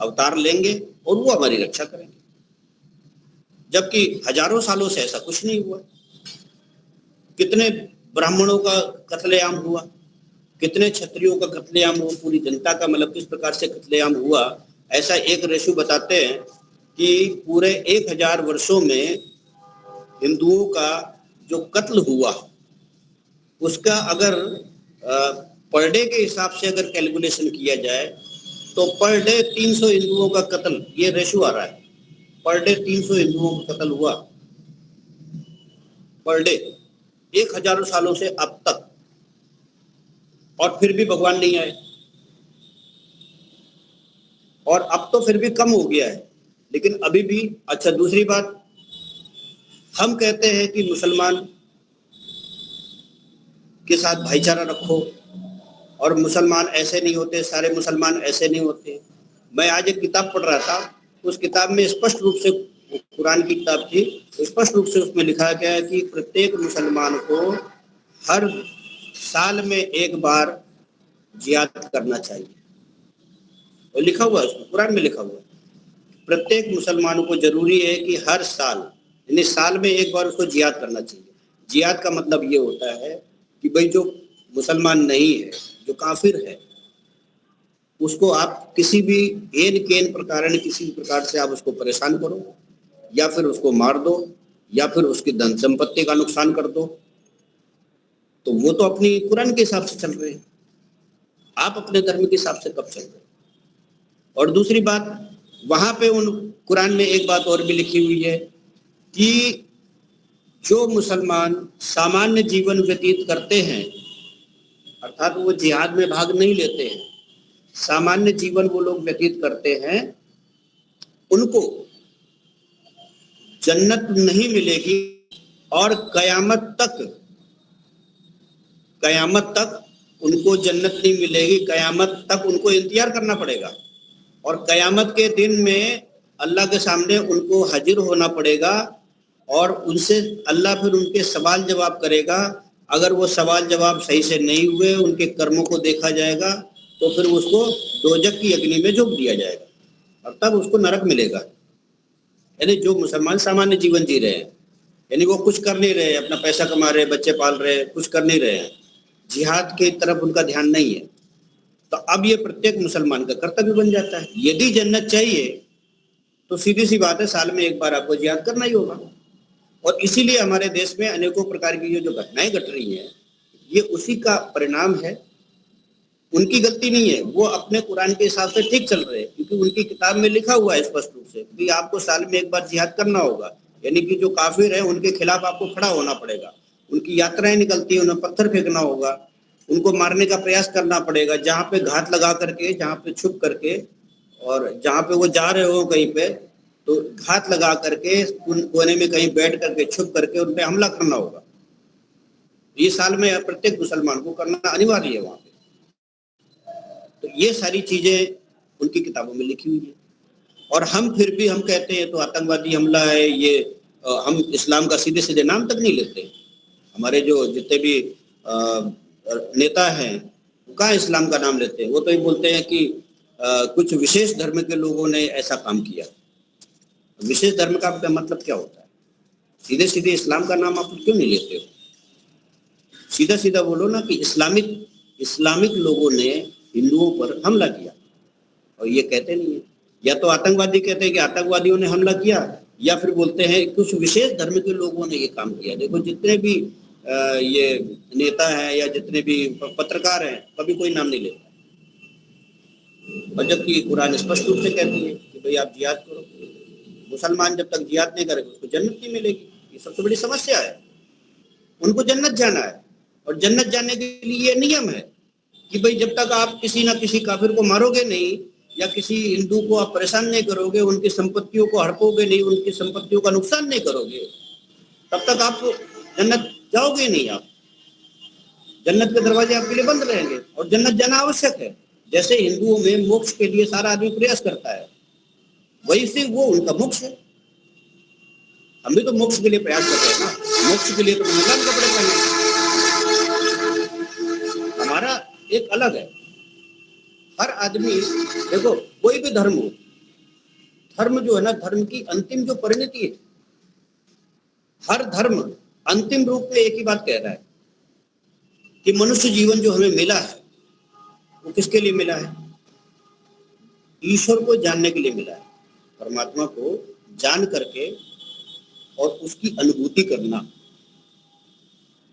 अवतार लेंगे और वो हमारी रक्षा करेंगे। जबकि हजारों सालों से ऐसा कुछ नहीं हुआ। कितने ब्राह्मणों का कत्लेआम हुआ, कितने क्षत्रियों का कत्लेआम हुआ, पूरी जनता का मतलब किस प्रकार से कत्लेआम हुआ। ऐसा एक रेशु बताते हैं कि पूरे 1000 वर्षों में हिंदुओं का जो कत्ल हुआ उसका अगर पर डे के हिसाब से अगर कैलकुलेशन किया जाए तो पर डे 300 हिंदुओं का कत्ल, ये रेशो आ रहा है। पर डे 300 हिंदुओं का कत्ल हुआ पर डे 1000 सालों से अब तक, और फिर भी भगवान नहीं आए। और अब तो फिर भी कम हो गया है, लेकिन अभी भी। अच्छा, दूसरी बात, हम कहते हैं कि मुसलमान के साथ भाईचारा रखो, और मुसलमान ऐसे नहीं होते, सारे मुसलमान ऐसे नहीं होते। मैं आज एक किताब पढ़ रहा था, उस किताब में स्पष्ट रूप से, कुरान की किताब थी, स्पष्ट रूप से उसमें लिखा गया है कि प्रत्येक मुसलमान को हर साल में एक बार जिहाद करना चाहिए। और लिखा हुआ है उसमें, कुरान में लिखा हुआ है, प्रत्येक मुसलमानों को जरूरी है कि हर साल, यानी साल में एक बार उसको जिहाद करना चाहिए। जिहाद का मतलब ये होता है कि भाई जो मुसलमान नहीं है, जो काफिर है, उसको आप किसी भी एन केन प्रकार किसी प्रकार से आप उसको परेशान करो, या फिर उसको मार दो, या फिर उसकी धन संपत्ति का नुकसान कर दो, तो वो तो अपनी कुरान के हिसाब से चल रहे हैं। आप अपने धर्म के हिसाब से कब चल रहे हैं? और दूसरी बात, वहां पे उन कुरान में एक बात और भी लिखी हुई है कि जो मुसलमान सामान्य जीवन व्यतीत करते हैं, अर्थात वो जिहाद में भाग नहीं लेते हैं, सामान्य जीवन वो लोग व्यतीत करते हैं, उनको जन्नत नहीं मिलेगी और कयामत तक उनको जन्नत नहीं मिलेगी। कयामत तक उनको इंतजार करना पड़ेगा, और कयामत के दिन में अल्लाह के सामने उनको हाजिर होना पड़ेगा, और उनसे अल्लाह फिर उनके सवाल जवाब करेगा। अगर वो सवाल जवाब सही से नहीं हुए, उनके कर्मों को देखा जाएगा, तो फिर उसको दोजख की अग्नि में झोंक दिया जाएगा, और तब उसको नरक मिलेगा। यानी जो मुसलमान सामान्य जीवन जी रहे हैं, यानी वो कुछ कर नहीं रहे, अपना पैसा कमा रहे, बच्चे पाल रहे, कुछ कर नहीं रहे हैं, जिहाद की तरफ उनका ध्यान नहीं है, तो अब ये प्रत्येक मुसलमान का कर्तव्य बन जाता है। यदि जन्नत चाहिए तो सीधी सी बात है, साल में एक बार आपको जिहाद करना ही होगा। और इसीलिए हमारे देश में अनेकों प्रकार की जो घटनाएं घट रही हैं, ये उसी का परिणाम है। उनकी गलती नहीं है, वो अपने कुरान के हिसाब से ठीक चल रहे हैं, क्योंकि उनकी किताब में लिखा हुआ है स्पष्ट रूप से कि आपको साल में एक बार जिहाद करना होगा। यानी कि जो काफिर है उनके खिलाफ आपको खड़ा होना पड़ेगा, उनकी यात्राएं निकलती है, उन्हें पत्थर फेंकना होगा, उनको मारने का प्रयास करना पड़ेगा, जहाँ पे घात लगा करके, जहाँ पे छुप करके, और जहाँ पे वो जा रहे हो कहीं पे, तो घात लगा करके कोने में कहीं बैठ करके छुप करके उन पे हमला करना होगा। ये साल में प्रत्येक मुसलमान को करना अनिवार्य है वहां पे। तो ये सारी चीजें उनकी किताबों में लिखी हुई है, और हम फिर भी हम कहते हैं तो आतंकवादी हमला है ये। हम इस्लाम का सीधे सीधे नाम तक नहीं लेते। हमारे जो जितने भी नेता हैं वो कहाँ इस्लाम का नाम लेते हैं, वो तो ये बोलते हैं कि कुछ विशेष धर्म के लोगों ने ऐसा काम किया। विशेष धर्म का मतलब क्या होता है? सीधे सीधे इस्लाम का नाम आप क्यों नहीं लेते हो? सीधा सीधा बोलो ना कि इस्लामिक लोगों ने हिंदुओं पर हमला किया, और ये कहते नहीं है। या तो आतंकवादी कहते हैं कि आतंकवादियों ने हमला किया, या फिर बोलते हैं कुछ विशेष धर्म के लोगों ने ये काम किया। देखो जितने भी ये नेता हैं या जितने भी पत्रकार हैं, कभी कोई नाम नहीं लेता, और जबकि कुरान स्पष्ट रूप से कहती है कि भाई आप जिहाद करो। मुसलमान जब तक जिहाद नहीं करेगा उसको जन्नत नहीं मिलेगी। ये सबसे बड़ी समस्या है। उनको जन्नत जाना है, और जन्नत जाने के लिए ये नियम है कि भाई जब तक आप किसी ना किसी काफिर को मारोगे नहीं, या किसी हिंदू को आप परेशान नहीं करोगे, उनकी संपत्तियों को हड़पोगे नहीं, उनकी संपत्तियों का नुकसान नहीं करोगे, तब तक आप जन्नत जाओगे नहीं। आप जन्नत के दरवाजे आपके लिए बंद रहेंगे, और जन्नत जाना आवश्यक है। जैसे हिंदुओं में मोक्ष के लिए सारा आदमी प्रयास करता है, वही से वो उनका मोक्ष है। हम भी तो मोक्ष के लिए प्रयास करते हैं ना। मोक्ष के लिए तो मुसलमान कपड़े पहने, हमारा एक अलग है। हर आदमी देखो, कोई भी धर्म हो, धर्म जो है ना, धर्म की अंतिम जो परिणति है, हर धर्म अंतिम रूप में एक ही बात कह रहा है कि मनुष्य जीवन जो हमें मिला है वो किसके लिए मिला है? ईश्वर को जानने के लिए मिला है। परमात्मा को जान करके और उसकी अनुभूति करना,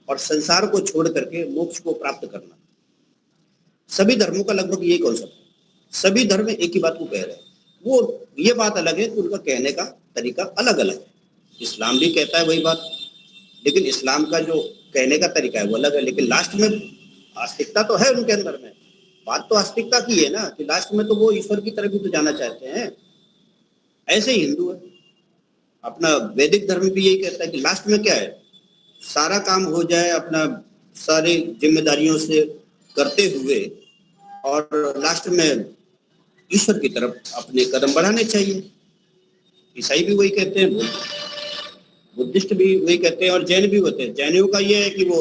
और संसार को छोड़ करके मोक्ष को प्राप्त करना। सभी धर्मों का लगभग यही कॉन्सेप्ट है। सभी धर्म एक ही बात को कह रहे हैं। वो ये बात अलग है कि उनका कहने का तरीका अलग अलग है। इस्लाम भी कहता है वही बात, लेकिन इस्लाम का जो कहने का तरीका है वो अलग है। लेकिन लास्ट में आस्तिकता तो है उनके अंदर में। बात तो आस्तिकता की है ना, कि लास्ट में तो वो ईश्वर की तरफ भी तो जाना चाहते हैं। ऐसे ही हिंदू है, अपना वैदिक धर्म भी यही कहता है कि लास्ट में क्या है, सारा काम हो जाए अपना सारी जिम्मेदारियों से करते हुए, और लास्ट में ईश्वर की तरफ अपने कदम बढ़ाने चाहिए। ईसाई भी वही कहते हैं, बुद्धिस्ट भी वही कहते हैं, और जैन भी होते हैं। जैनियों का ये है कि वो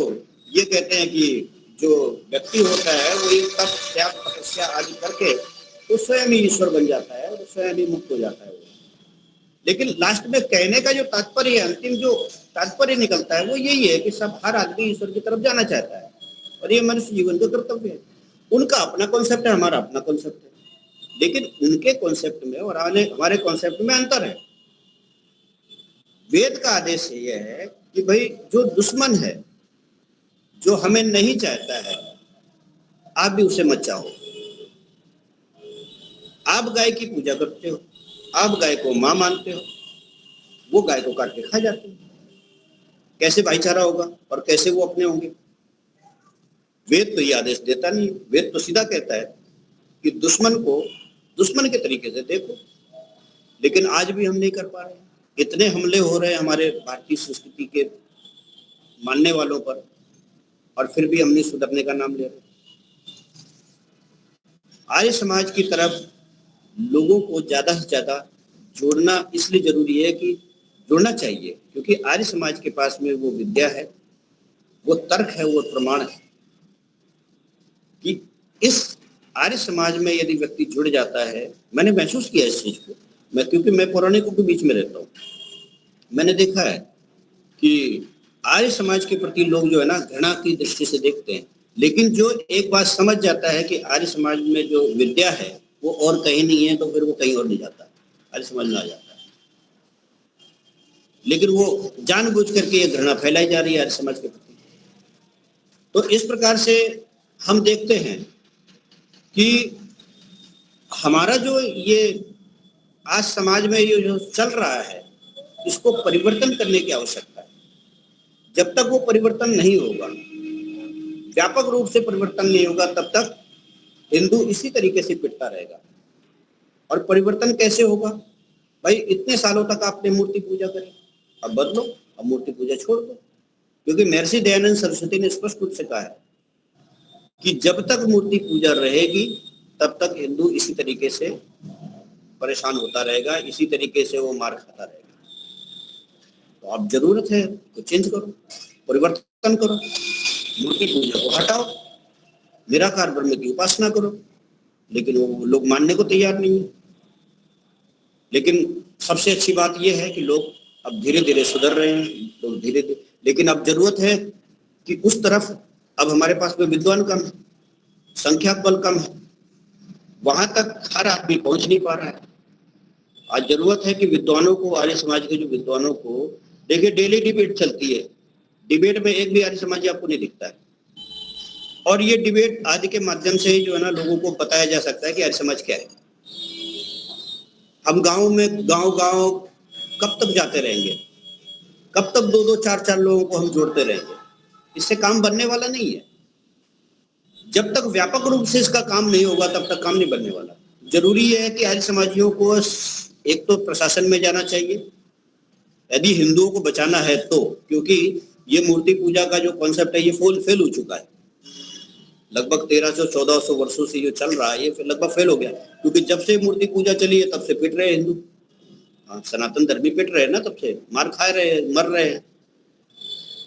ये कहते हैं कि जो व्यक्ति होता है वो ये तप त्याग तपस्या आदि करके वो स्वयं ही ईश्वर बन जाता है, और स्वयं ही मुक्त हो जाता है। लेकिन लास्ट में कहने का जो तात्पर्य है, अंतिम जो तात्पर्य निकलता है वो यही है कि सब हर आदमी ईश्वर की तरफ जाना चाहता है, और ये मनुष्य जीवन का कर्तव्य है। उनका अपना कॉन्सेप्ट है, हमारा अपना कॉन्सेप्ट है। लेकिन उनके कॉन्सेप्ट में और हमारे कॉन्सेप्ट में अंतर है। वेद का आदेश यह है कि भाई जो दुश्मन है, जो हमें नहीं चाहता है, आप भी उसे मत चाहो। आप गाय की पूजा करते हो, आप गाय को मां मानते हो, वो गाय को काट के खा जाते हो। कैसे भाईचारा होगा और कैसे वो अपने होंगे? वेद तो ये आदेश देता नहीं। वेद तो सीधा कहता है कि दुश्मन को दुश्मन के तरीके से देखो। लेकिन आज भी हम नहीं कर पा रहे। इतने हमले हो रहे हैं हमारे भारतीय संस्कृति के मानने वालों पर, और फिर भी हम नहीं सुधरने का नाम ले रहे। आर्य समाज की तरफ लोगों को ज्यादा से ज्यादा जोड़ना इसलिए जरूरी है कि जोड़ना चाहिए, क्योंकि आर्य समाज के पास में वो विद्या है, वो तर्क है, वो प्रमाण है कि इस आर्य समाज में यदि व्यक्ति जुड़ जाता है। मैंने महसूस किया इस चीज को, क्योंकि मैं पौराणिकों के बीच में रहता हूँ। मैंने देखा है कि आर्य समाज के प्रति लोग जो है ना घृणा की दृष्टि से देखते हैं, लेकिन जो एक बात समझ जाता है कि आर्य समाज में जो विद्या है वो और कहीं नहीं है, तो फिर वो कहीं और नहीं जाता, आर्य समाज में आ जाता है। लेकिन वो जानबूझ करके ये घृणा फैलाई जा रही है आर्य समाज के प्रति। तो इस प्रकार से हम देखते हैं कि हमारा जो ये आज समाज में ये जो चल रहा है, इसको परिवर्तन करने की आवश्यकता है। जब तक वो परिवर्तन नहीं होगा, व्यापक रूप से परिवर्तन नहीं होगा, तब तक हिंदू इसी तरीके से पिटता रहेगा। और परिवर्तन कैसे होगा? भाई इतने सालों तक आपने मूर्ति पूजा करी, अब बदलो, अब मूर्ति पूजा छोड़ दो। क्योंकि महर्षि दयानंद सरस्वती ने स्पष्ट रूप से कहा है कि जब तक मूर्ति पूजा रहेगी तब तक हिंदू इसी तरीके से परेशान होता रहेगा, इसी तरीके से वो मार खाता रहेगा। तो अब जरूरत है तो चेंज करो, परिवर्तन करो, मूर्ति पूजा को हटाओ, निराकार ब्रह्म की उपासना करो। लेकिन वो लोग मानने को तैयार नहीं है। लेकिन सबसे अच्छी बात यह है कि लोग अब धीरे धीरे सुधर रहे हैं, लोग धीरे धीरे। लेकिन अब जरूरत है कि उस तरफ अब हमारे पास में विद्वान कम है, संख्या बल कम है, वहां तक हर आदमी पहुंच नहीं पा रहा है। आज जरूरत है कि विद्वानों को, आर्य समाज के जो विद्वानों को, देखिए डेली डिबेट चलती है, डिबेट में एक भी आर्य समाजी आपको नहीं दिखता है। और ये डिबेट आदि के माध्यम से ही जो है ना लोगों को बताया जा सकता है कि आर्य समाज क्या है। हम गांव में गांव कब तक जाते रहेंगे, कब तक 2-2, 4-4 लोगों को हम जोड़ते रहेंगे? इससे काम बनने वाला नहीं है। जब तक व्यापक रूप से इसका काम नहीं होगा तब तक काम नहीं बनने वाला। जरूरी है कि आर्य समाजियों को एक तो प्रशासन में जाना चाहिए, यदि हिंदुओं को बचाना है तो, क्योंकि ये मूर्ति पूजा का जो कॉन्सेप्ट है ये फेल हो चुका है। लगभग 1300-1400 वर्षों से ये चल रहा है, ये लगभग फेल हो गया। क्योंकि जब से मूर्ति पूजा चली है तब से पिट रहे हैं हिंदू, सनातन धर्मी पिट रहे हैं ना, तब से मार खा रहे हैं, मर रहे हैं।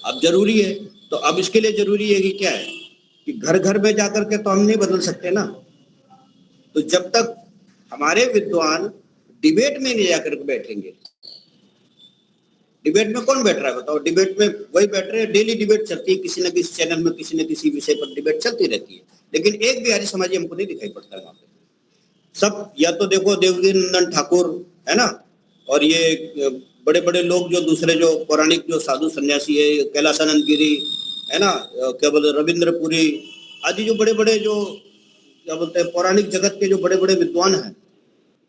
अब जरूरी है, तो अब इसके लिए जरूरी है कि क्या है कि घर घर में जाकर के तो हम नहीं बदल सकते ना। तो जब तक हमारे विद्वान डिबेट में नहीं जाकर के बैठेंगे, डिबेट में कौन बैठ रहा है बताओ? डिबेट में वही बैठ रहे हैं, डेली डिबेट चलती है, किसी न किसी चैनल में किसी न किसी विषय पर डिबेट चलती रहती है। लेकिन एक भी आर्य समाजी हमको नहीं दिखाई पड़ता है वहां पे। सब या तो देखो देवगी नंदन ठाकुर है ना, और ये बड़े बड़े लोग जो दूसरे जो पौराणिक जो साधु सन्यासी है, कैलासानंद गिरी है ना, क्या बोलते रविंद्रपुरी आदि, जो बड़े बड़े जो क्या बोलते हैं पौराणिक जगत के जो बड़े बड़े विद्वान हैं,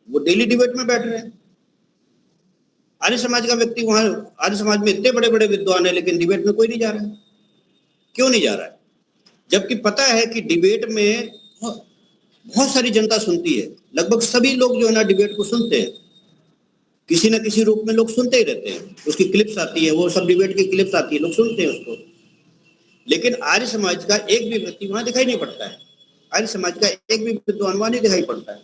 वो डेली डिबेट में बैठ रहे हैं। आर्य समाज का व्यक्ति वहां, आर्य समाज में इतने बड़े बड़े विद्वान है लेकिन डिबेट में कोई नहीं जा रहा है। क्यों नहीं जा रहा है? जबकि पता है कि डिबेट में बहुत सारी जनता सुनती है, लगभग सभी लोग जो है ना डिबेट को सुनते हैं, किसी न किसी रूप में लोग सुनते ही रहते हैं। उसकी क्लिप्स आती है, वो सब डिबेट की क्लिप्स आती है, लोग सुनते हैं उसको। लेकिन आर्य समाज का एक भी व्यक्ति वहां दिखाई नहीं पड़ता है, आर्य समाज का एक भी विद्वान वहां नहीं दिखाई पड़ता है।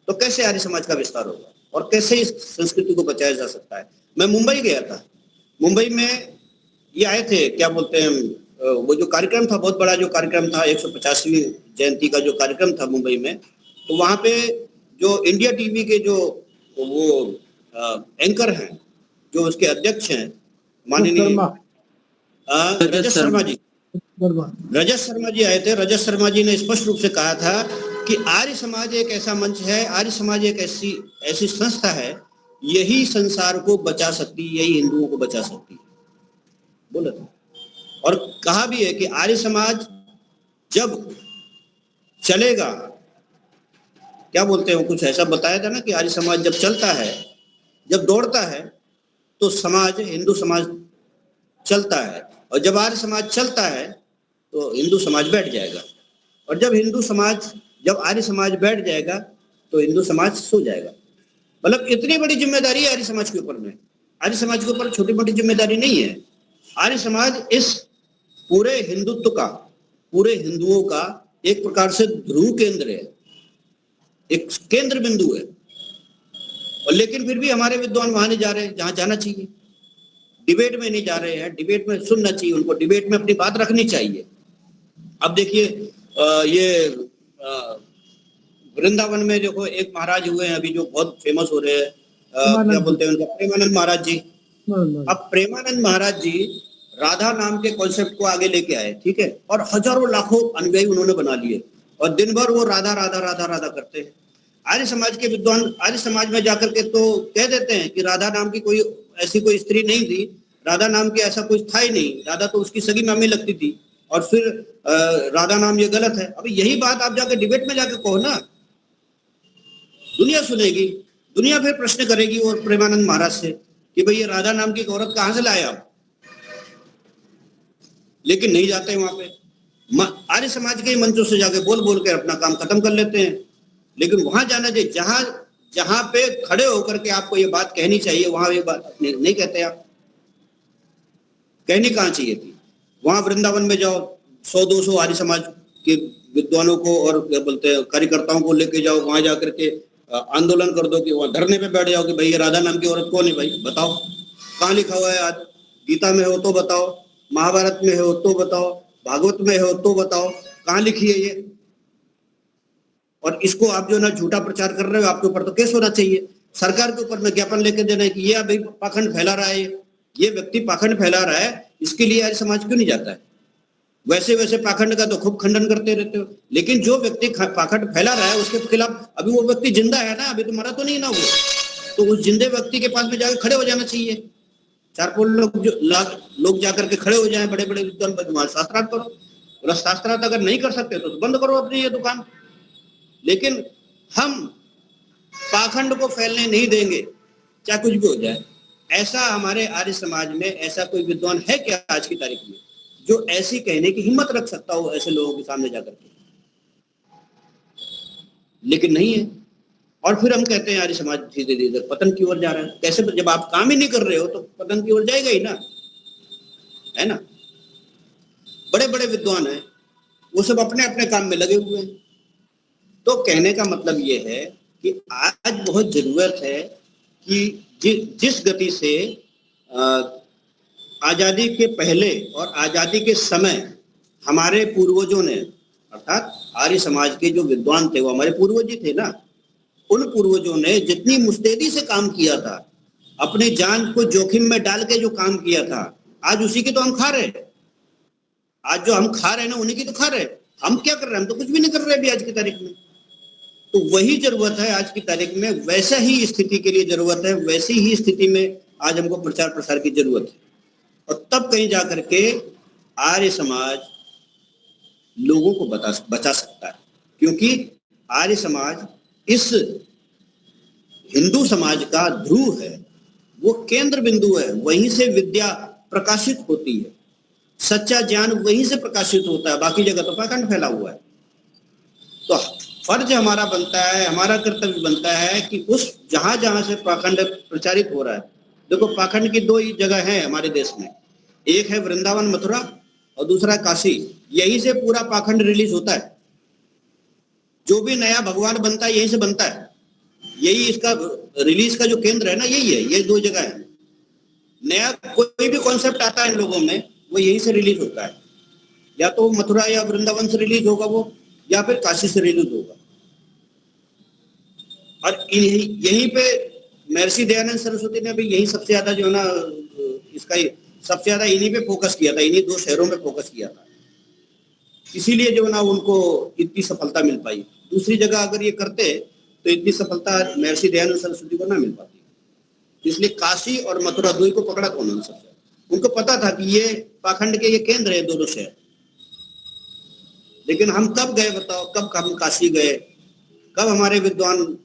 तो कैसे आर्य समाज का विस्तार होगा और कैसे इस संस्कृति को बचाया जा सकता है? मैं मुंबई गया था, मुंबई में ये आए थे क्या बोलते हैं, वो जो कार्यक्रम था, बहुत बड़ा जो कार्यक्रम था, 150वीं जयंती का जो कार्यक्रम था मुंबई में, तो वहां पे जो इंडिया टीवी के जो वो एंकर हैं, जो उसके अध्यक्ष हैं माननीय रजत शर्मा जी, रजत शर्मा जी आए थे। रजत शर्मा जी ने स्पष्ट रूप से कहा था कि आर्य समाज एक ऐसा मंच है, आर्य समाज एक ऐसी संस्था है, यही संसार को बचा सकती है, यही हिंदुओं को बचा सकती है, बोला था। और कहा भी है कि आर्य समाज जब चलेगा, क्या बोलते हैं, कुछ ऐसा बताया था ना कि आर्य समाज जब चलता है, जब दौड़ता है तो समाज, हिंदू समाज चलता है, और जब आर्य समाज चलता है तो हिंदू समाज बैठ जाएगा, और जब आर्य समाज बैठ जाएगा तो हिंदू समाज सो जाएगा। मतलब इतनी बड़ी जिम्मेदारी है आर्य समाज के ऊपर में। आर्य समाज के ऊपर छोटी मोटी जिम्मेदारी नहीं है। आर्य समाज इस पूरे हिंदुत्व का, पूरे हिंदुओं का एक प्रकार से ध्रुव केंद्र है, एक केंद्र बिंदु है। और लेकिन फिर भी हमारे विद्वान वहां नहीं जा रहे जहां जाना चाहिए, डिबेट में नहीं जा रहे हैं। डिबेट में सुनना चाहिए उनको, डिबेट में अपनी बात रखनी चाहिए। अब देखिए ये वृंदावन में देखो एक महाराज हुए हैं अभी जो बहुत फेमस हो रहे हैं, क्या बोलते हैं उनका, प्रेमानंद महाराज जी। अब प्रेमानंद महाराज जी राधा नाम के कॉन्सेप्ट को आगे लेके आए, ठीक है, और हजारों लाखों अनुयायी उन्होंने बना लिए, और दिन भर वो राधा राधा राधा राधा करते हैं। आर्य समाज के विद्वान आर्य समाज में जाकर के तो कह देते हैं कि राधा नाम की कोई ऐसी कोई स्त्री नहीं थी, राधा नाम की ऐसा कुछ था ही नहीं, राधा तो उसकी सगी मामी लगती थी, और फिर राधा नाम ये गलत है। अभी यही बात आप जाके डिबेट में जाके कहो ना, दुनिया सुनेगी, दुनिया फिर प्रश्न करेगी और प्रेमानंद महाराज से कि भाई ये राधा नाम की औरत कहां से लाए आप। लेकिन नहीं जाते वहां पे, आर्य समाज के मंचों से जाके बोल बोल के अपना काम खत्म कर लेते हैं। लेकिन वहां जाना चाहिए जहां पे खड़े होकर के आपको ये बात कहनी चाहिए वहां ये बात नहीं कहते आप। कहनी कहाँ चाहिए थी? वहां वृंदावन में जाओ, 100-200 आर्य समाज के विद्वानों को और क्या बोलते हैं कार्यकर्ताओं को लेके जाओ, वहां जाकर के आंदोलन कर दो कि वहां धरने पे बैठ जाओ कि भाई ये राधा नाम की औरत कौन है, भाई बताओ कहाँ लिखा हुआ है। आज गीता में हो तो बताओ, महाभारत में हो तो बताओ, भागवत में हो तो बताओ, कहाँ लिखी है ये? और इसको आप जो ना झूठा प्रचार कर रहे हो, आपके ऊपर तो केस होना चाहिए। सरकार के ऊपर में ज्ञापन लेके देना है कि ये भाई पाखंड फैला रहा है, ये व्यक्ति पाखंड फैला रहा है, इसके लिए आर्य समाज क्यों नहीं जाता है? वैसे वैसे पाखंड का तो खूब खंडन करते रहते हो, लेकिन जो व्यक्ति पाखंड फैला रहा है उसके खिलाफ अभी वो व्यक्ति जिंदा है ना, अभी तो मरा तो नहीं ना वो, तो उस जिंदे व्यक्ति के पास में जाकर खड़े हो जाना चाहिए। 4-5 लोग जाकर के खड़े हो जाएं, बड़े बड़े विद्वान, शास्त्रार्थ करो। और शास्त्रार्थ अगर नहीं कर सकते तो बंद करो अपनी ये दुकान। लेकिन हम पाखंड को फैलने नहीं देंगे, चाहे कुछ भी हो जाए। ऐसा हमारे आर्य समाज में ऐसा कोई विद्वान है क्या आज की तारीख में जो ऐसी कहने की हिम्मत रख सकता हो ऐसे लोगों के सामने जाकर के? लेकिन नहीं है। और फिर हम कहते हैं आर्य समाज धीरे धीरे पतन की ओर जा रहा है। कैसे? जब आप काम ही नहीं कर रहे हो तो पतन की ओर जाएगा ही ना, है ना? बड़े बड़े विद्वान हैं, वो सब अपने अपने काम में लगे हुए हैं। तो कहने का मतलब ये है कि आज बहुत जरूरत है कि जिस गति से आजादी के पहले और आजादी के समय हमारे पूर्वजों ने, अर्थात आर्य समाज के जो विद्वान थे वो हमारे पूर्वज ही थे ना, उन पूर्वजों ने जितनी मुस्तैदी से काम किया था, अपनी जान को जोखिम में डाल के जो काम किया था, आज उसी की तो हम खा रहे हैं। आज जो हम खा रहे हैं ना, उन्हीं की तो खा रहे हैं। हम क्या कर रहे हैं? हम तो कुछ भी नहीं कर रहे अभी आज की तारीख में। तो वही जरूरत है आज की तारीख में, वैसा ही स्थिति के लिए जरूरत है, वैसी ही स्थिति में आज हमको प्रचार प्रसार की जरूरत है। और तब कहीं जाकर के आर्य समाज लोगों को बचा सकता है, क्योंकि आर्य समाज इस हिंदू समाज का ध्रुव है, वो केंद्र बिंदु है, वहीं से विद्या प्रकाशित होती है, सच्चा ज्ञान वहीं से प्रकाशित होता है, बाकी जगह तो पाखंड फैला हुआ है। तो फर्ज हमारा बनता है, हमारा कर्तव्य बनता है कि उस जहां जहां से पाखंड प्रचारित हो रहा है, देखो पाखंड की 2 ही जगह है हमारे देश में, एक है वृंदावन मथुरा और दूसरा काशी। यहीं से पूरा पाखंड रिलीज होता है। जो भी नया भगवान बनता है यहीं से बनता है, यही इसका रिलीज का जो केंद्र है ना, यही है, ये 2 जगह है। नया कोई भी कॉन्सेप्ट आता है इन लोगों में, वो यहीं से रिलीज होता है, या तो मथुरा या वृंदावन से रिलीज होगा वो, या फिर काशी से रिलीज होगा। और यहीं पे महर्षि दयानंद सरस्वती ने भी यही सबसे ज्यादा जो है ना, इसका सबसे ज्यादा इन्हीं पे फोकस किया था, इन्हीं 2 शहरों में फोकस किया था, इसीलिए जो ना उनको इतनी सफलता मिल पाई। दूसरी जगह अगर ये करते तो इतनी सफलता महर्षि दयानंद सरस्वती को ना मिल पाती। इसलिए काशी और मथुरा 2 को पकड़ा था उन्होंने सबसे। उनको पता था कि ये पाखंड के ये केंद्र है दोनों शहर। लेकिन हम कब गए बताओ? कब हम काशी गए? कब हमारे विद्वान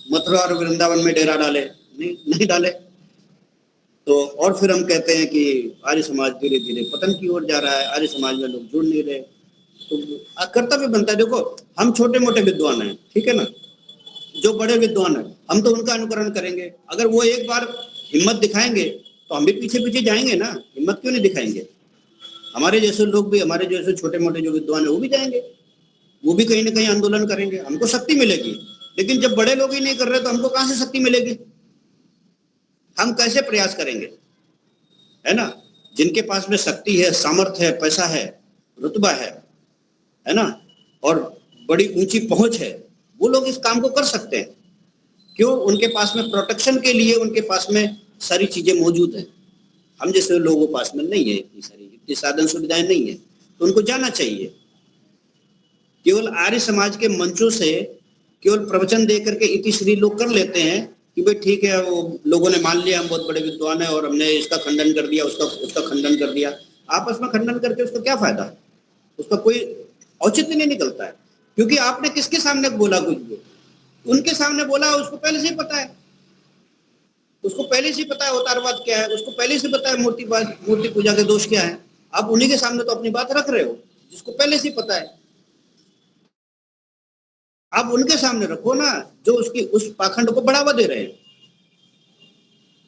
मथुरा और वृंदावन में डेरा डाले? नहीं डाले। तो और फिर हम कहते हैं कि आर्य समाज धीरे धीरे पतन की ओर जा रहा है, आर्य समाज में लोग जुड़ नहीं रहे। तो कर्तव्य बनता है, देखो हम छोटे मोटे विद्वान हैं, ठीक है ना, जो बड़े विद्वान हैं हम तो उनका अनुकरण करेंगे। अगर वो एक बार हिम्मत दिखाएंगे तो हम भी पीछे पीछे जाएंगे ना, हिम्मत क्यों नहीं दिखाएंगे? हमारे जैसे लोग भी, हमारे जैसे छोटे मोटे जो विद्वान है वो भी जाएंगे, वो भी कहीं ना कहीं आंदोलन करेंगे, हमको शक्ति मिलेगी। लेकिन जब बड़े लोग ही नहीं कर रहे तो हमको कहां से शक्ति मिलेगी? हम कैसे प्रयास करेंगे, है ना? जिनके पास में शक्ति है, सामर्थ्य है, पैसा है, रुतबा है ना, और बड़ी ऊंची पहुंच है, वो लोग इस काम को कर सकते हैं। क्यों? उनके पास में प्रोटेक्शन के लिए उनके पास में सारी चीजें मौजूद हैं। हम जैसे लोगों के पास में नहीं है, इतनी साधन सुविधाएं नहीं है, तो उनको जाना चाहिए। केवल आर्य समाज के मंचों से केवल प्रवचन दे करके इतिश्री लोग कर लेते हैं कि भाई ठीक है, वो लोगों ने मान लिया हम बहुत बड़े विद्वान है और हमने इसका खंडन कर दिया, उसका खंडन कर दिया। आपस में खंडन करके उसका क्या फायदा? उसका कोई औचित्य नहीं निकलता है, क्योंकि आपने किसके सामने बोला कुछ भी? उनके सामने बोला, उसको पहले से ही पता है, उसको पहले से ही पता है अवतारवाद क्या है, उसको पहले से पता है मूर्ति पूजा के दोष क्या है। आप उन्हीं के सामने तो अपनी बात रख रहे हो जिसको पहले से ही पता है। आप उनके सामने रखो ना जो उसकी उस पाखंड को बढ़ावा दे रहे हैं,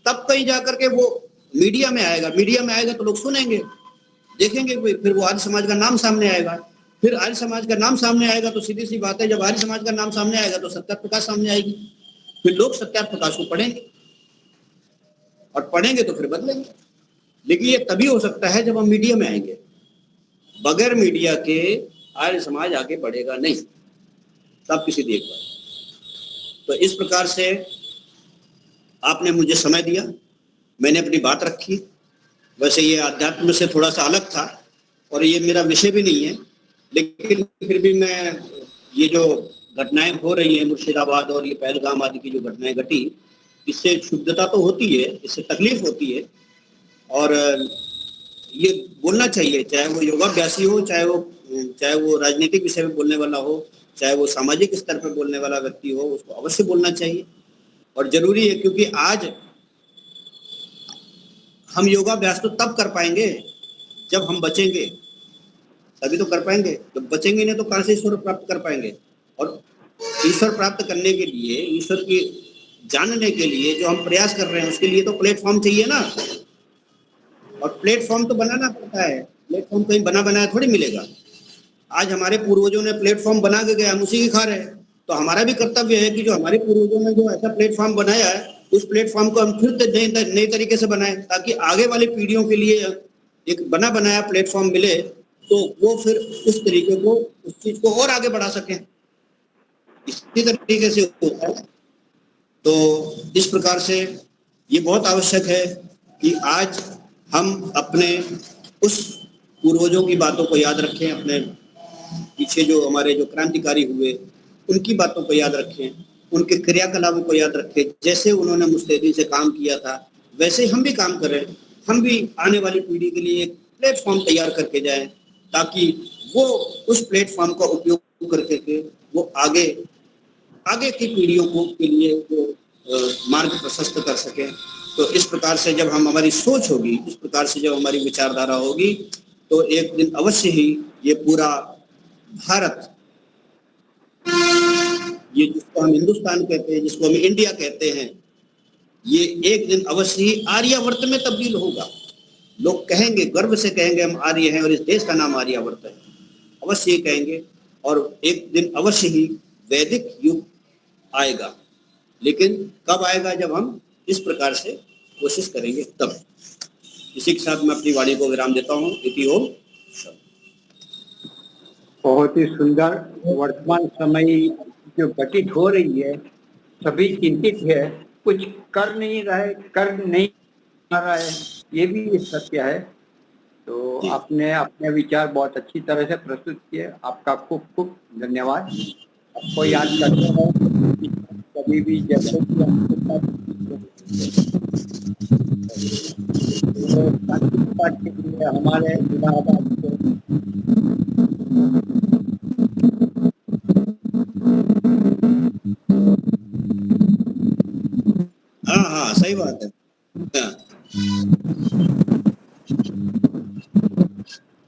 तब कहीं जाकर के वो मीडिया में आएगा। मीडिया में आएगा तो लोग सुनेंगे, देखेंगे, फिर वो आर्य समाज का नाम सामने आएगा। फिर आर्य समाज का नाम सामने आएगा तो सीधी सी बात है, जब आर्य समाज का नाम सामने आएगा तो सत्या प्रकाश सामने आएगी। फिर लोग सत्या प्रकाश को पढ़ेंगे, और पढ़ेंगे तो फिर बदलेंगे। लेकिन ये तभी हो सकता है जब हम मीडिया में आएंगे। बगैर मीडिया के आर्य समाज आगे बढ़ेगा नहीं, सब किसी देख पाए। तो इस प्रकार से आपने मुझे समय दिया, मैंने अपनी बात रखी। वैसे ये अध्यात्म से थोड़ा सा अलग था और ये मेरा विषय भी नहीं है, लेकिन फिर भी मैं ये जो घटनाएं हो रही हैं मुर्शिदाबाद और ये पहलगाम आदि की जो घटनाएं घटी, इससे क्षुब्धता तो होती है, इससे तकलीफ होती है, और ये बोलना चाहिए, चाहे वो योगाभ्यासी हो, चाहे वो राजनीतिक विषय में बोलने वाला हो, चाहे वो सामाजिक स्तर पर बोलने वाला व्यक्ति हो, उसको अवश्य बोलना चाहिए और जरूरी है। क्योंकि आज हम योगाभ्यास तो तब कर पाएंगे जब हम बचेंगे, तभी तो कर पाएंगे। जब बचेंगे नहीं तो कहां से ईश्वर प्राप्त कर पाएंगे। और ईश्वर प्राप्त करने के लिए, ईश्वर की जानने के लिए जो हम प्रयास कर रहे हैं, उसके लिए तो प्लेटफॉर्म चाहिए ना, और प्लेटफॉर्म तो बनाना पड़ता है। प्लेटफॉर्म कहीं बना बनाया थोड़ी मिलेगा। आज हमारे पूर्वजों ने प्लेटफॉर्म बना के गए, हम उसी की खा रहे हैं। तो हमारा भी कर्तव्य है कि जो हमारे पूर्वजों ने जो ऐसा प्लेटफॉर्म बनाया है, उस प्लेटफॉर्म को हम फिर नए तरीके से बनाएं, ताकि आगे वाली पीढ़ियों के लिए एक बना बनाया प्लेटफॉर्म मिले, तो वो फिर उस तरीके को, उस चीज को और आगे बढ़ा सकें। इसी तरीके से होता है। तो इस प्रकार से ये बहुत आवश्यक है कि आज हम अपने उस पूर्वजों की बातों को याद रखें, अपने पीछे जो हमारे जो क्रांतिकारी हुए उनकी बातों को याद रखें, उनके क्रियाकलापों को याद रखें। जैसे उन्होंने मुस्तैदी से काम किया था, वैसे हम भी काम करें। हम भी आने वाली पीढ़ी के लिए एक प्लेटफॉर्म तैयार करके जाएं, ताकि वो उस प्लेटफॉर्म का उपयोग करके वो आगे की पीढ़ियों को के लिए वो मार्ग प्रशस्त कर सके। तो इस प्रकार से जब हमारी सोच होगी, इस प्रकार से जब हमारी विचारधारा होगी, तो एक दिन अवश्य ही ये पूरा भारत, ये जिसको हम हिंदुस्तान कहते हैं, जिसको हम इंडिया कहते हैं, ये एक दिन अवश्य ही आर्यावर्त में तब्दील होगा। लोग कहेंगे, गर्व से कहेंगे हम आर्य हैं और इस देश का नाम आर्यावर्त है, अवश्य ही कहेंगे। और एक दिन अवश्य ही वैदिक युग आएगा। लेकिन कब आएगा? जब हम इस प्रकार से कोशिश करेंगे तब। इसी के साथ मैं अपनी वाणी को विराम देता हूँ। इति ओम। बहुत ही सुंदर। वर्तमान समय जो घटित हो रही है, सभी चिंतित है, कुछ कर नहीं पा रहा है, ये भी सत्य है। तो आपने अपने विचार बहुत अच्छी तरह से प्रस्तुत किए, आपका खूब खूब धन्यवाद। आपको याद करते हैं कभी भी जैसे भी पाठ के लिए हमारे इलाहाबाद को हाँ, सही बात है।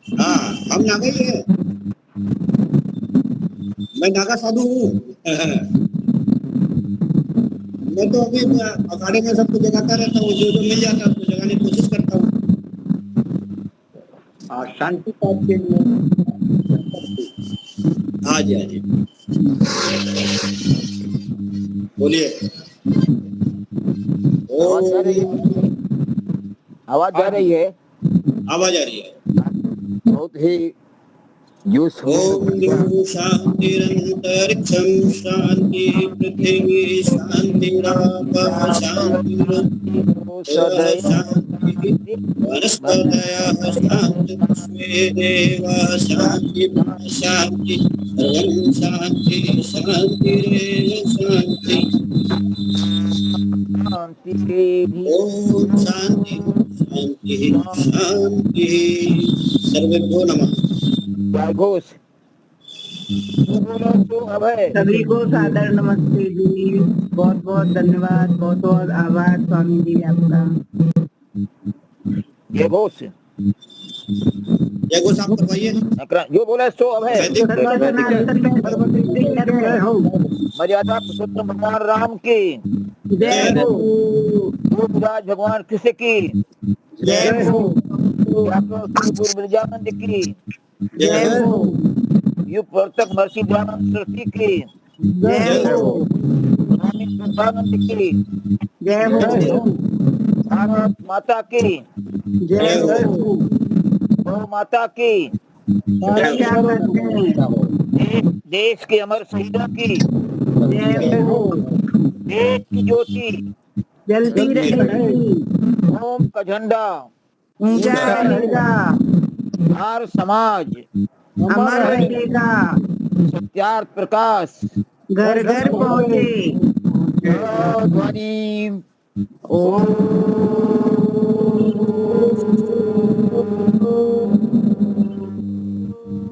हाँ, हम नागा ही है। मैं नागा साधु हूँ। मैं तो अभी अखाड़े में सबको जगाता रहता हूँ, जो मिल जाता है उसको जगाने की कोशिश करता हूँ। शांति पाठ के लिए। हाँ जी, बोलिए। आवाज आ रही है? आवाज आ रही है। बहुत ही ओम शांतिरंतरिक्षं शांति पृथ्वी शांतिरापः शांति वनस्पतयः शांति पुष्पे देवाः शांति शांति सर्वं शांति शांतिरेव शांति। ओम शांति शांति शांति। सर्वेभ्यो नमः। घोष सभी को सादर नमस्ते जी। बहुत बहुत धन्यवाद, बहुत बहुत आभार स्वामी जी आपका। घोष जय घोष आप करवाइए। जो बोला सो अब है। वैदिक मर्यादा पुरुषोत्तम भगवान राम की जय हो। राज भगवान कृष्ण की जय हो। गुरु बिरजानंद की जय हो। युग प्रवर्तक महर्षि दयानंद सरस्वती की जय हो। स्वामी सुखानंद की जय हो। भारत माता की जय हो। गौ माता की रक्षा करते हैं। देश के अमर शहीदों की जय हो। देश की ज्योति जलती रहेगी, ओम का झंडा ऊंचा रहेगा, हर समाज अमर रहेगा, सत्यार्थ प्रकाश घर घर पहुँचे। ध्वनि ओम।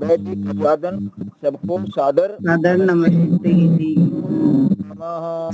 वैदिक अभिवादन सबको सादर सादर नमस्ते जी। नमः।